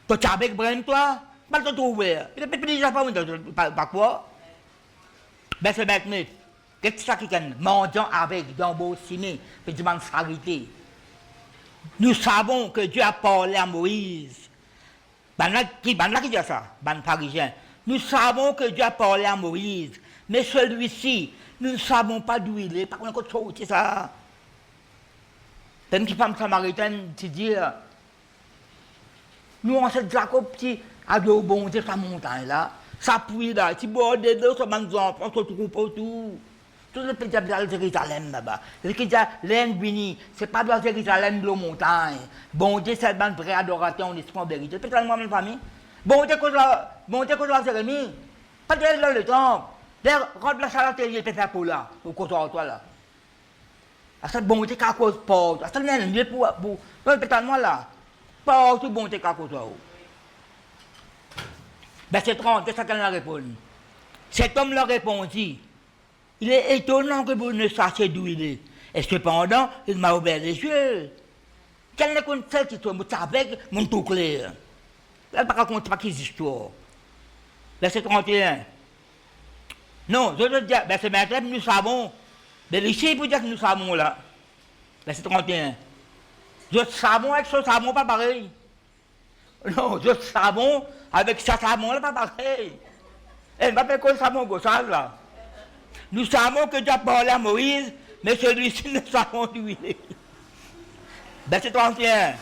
Toi, tu as avec Brent, toi? Pas le trouver. Il ne peut plus déjà pas quoi. Verset 29. Qu'est-ce que ça qui gagne? Mendiant avec, dans beau ciné, puis demande charité. Nous savons que Dieu a parlé à Moïse. Qui dit ça? Ban parisien. Nous savons que Dieu a parlé à Moïse. Mais celui-ci, nous ne savons pas d'où il est. Par contre, c'est ça. Une petite femme samaritaine qui dit, nous, on sait Jacob qui a de bon Dieu, sa montagne là. Ça pluie là, tu borde de l'eau, ça mange enfants, ça trouve tout. Tout le pays de Jérusalem là-bas. Ce qui dit, l'Embini, c'est pas dans Jérusalem de la montagne. Bon Dieu, c'est une vraie adoration, on est en vérité. Peut-être moi, ma famille. Bon Dieu, que je Jérémie. Pas de dans le temple. D'ailleurs, rentre la salle atelier, peut faire pour là, au côté de toi là. À cette bon Dieu, qu'à cause porte. À cette même Dieu pour. Peut-être moi là. Pas tout bon Dieu, qu'à cause de toi. Verset 30, c'est ça qu'elle a répondu. Cet homme leur répondit. Il est étonnant que vous ne sachiez d'où il est. Et cependant, il m'a ouvert les yeux. Quelle n'est qu'une seule histoire, mais avec mon tout clair. Elle ne raconte pas qu'ils histoires. Verset 31. Non, je veux dire, verset 29, nous savons. Mais ici, pour dire que nous savons là. Verset 31. Je savons avec ce savon pas pareil. Non, je savons avec ça savon là pas pareil. Elle m'a fait quoi le savon gauchage là? Nous savons que Dieu a parlé à Moïse, mais celui-ci ne savons d'où il est. Verset 31.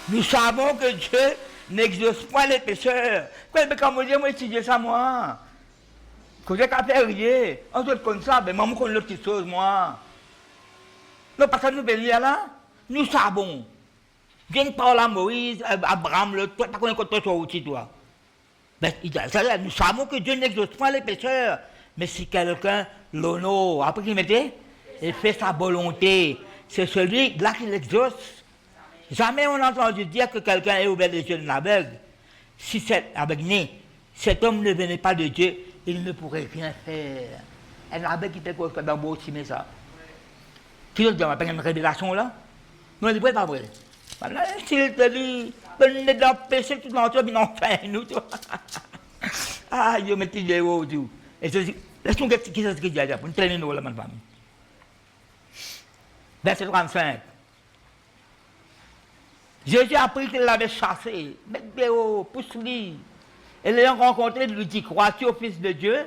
Nous savons que Dieu n'exauce pas les pécheurs. Quand moi, moi, étudier ça, moi. Que j'ai qu'à faire rien. On se comme ça, mais maman connaît l'autre petite chose, moi. Non, parce que nous venons là, nous savons. Dieu parle à Moïse, Abraham, le toi, pas qu'on est toi aussi, toi. Nous savons que Dieu n'exauce pas les pécheurs. Mais si quelqu'un l'honore, après qu'il mettait, il fait sa volonté, c'est celui-là qui l'exauce. Jamais on a entendu dire que quelqu'un ait ouvert les yeux d'un aveugle. Si c'est aveugle, cet homme ne venait pas de Dieu, il ne pourrait rien faire. Un aveugle qui fait quoi dans le beau mais ça. Qui veut dire, on a une révélation là? Non, il n'est pas vrai. Voilà, s'il te dit, on est dans le péché tout l'entier, mais non, enfin, nous, toi. Ah, je me dis, tout. Et je dis, laisse-nous dire qui c'est ce qu'il dit pour nous traîner nous là, ma famille. Verset 35. Jésus a appris qu'il l'avait chassé, pousse-lui. Et l'ayant rencontré, il lui dit, crois-tu au Fils de Dieu?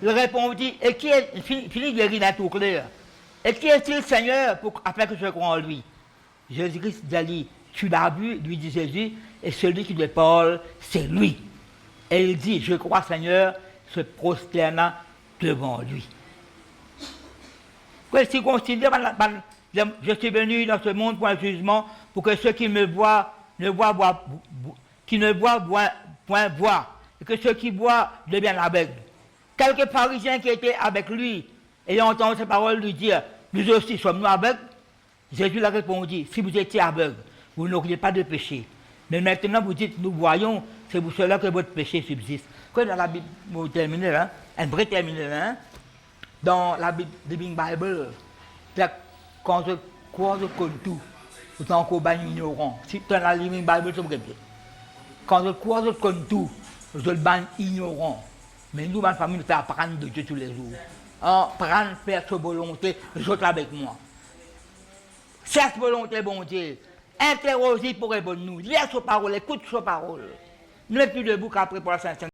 Il répondit, et qui est, fini de rire d'un tout clair, et qui est-il Seigneur afin que je croie en lui? Jésus-Christ dit, tu l'as vu, lui dit Jésus, et celui qui lui parle, c'est lui. Et il dit, je crois Seigneur, se prosterna devant lui. Si considère, je suis venu dans ce monde pour un jugement, pour que ceux qui me voient ne voient point voient, et que ceux qui voient deviennent aveugles. Quelques pharisiens qui étaient avec lui, ayant entendu ces paroles lui dire, nous aussi sommes-nous aveugles? Jésus leur répondit, si vous étiez aveugles, vous n'auriez pas de péché. Mais maintenant vous dites, nous voyons, c'est pour cela que votre péché subsiste. Quand dans la Bible, vous terminez là, un vrai terminé là, dans la Living Bible, quand je crois je connais tout, vous êtes encore bien ignorant. Si dans la Living Bible, c'est vrai. Quand je crois je connais tout, je suis bien ignorant. Mais nous, ma famille, nous fait apprendre de Dieu tous les jours. Apprendre, faire sa volonté, je suis avec moi. Cette volonté, bon Dieu, interrogez pour répondre nous. Lire sa parole, écoute sa parole. Ne plus debout qu'après pour la Sainte.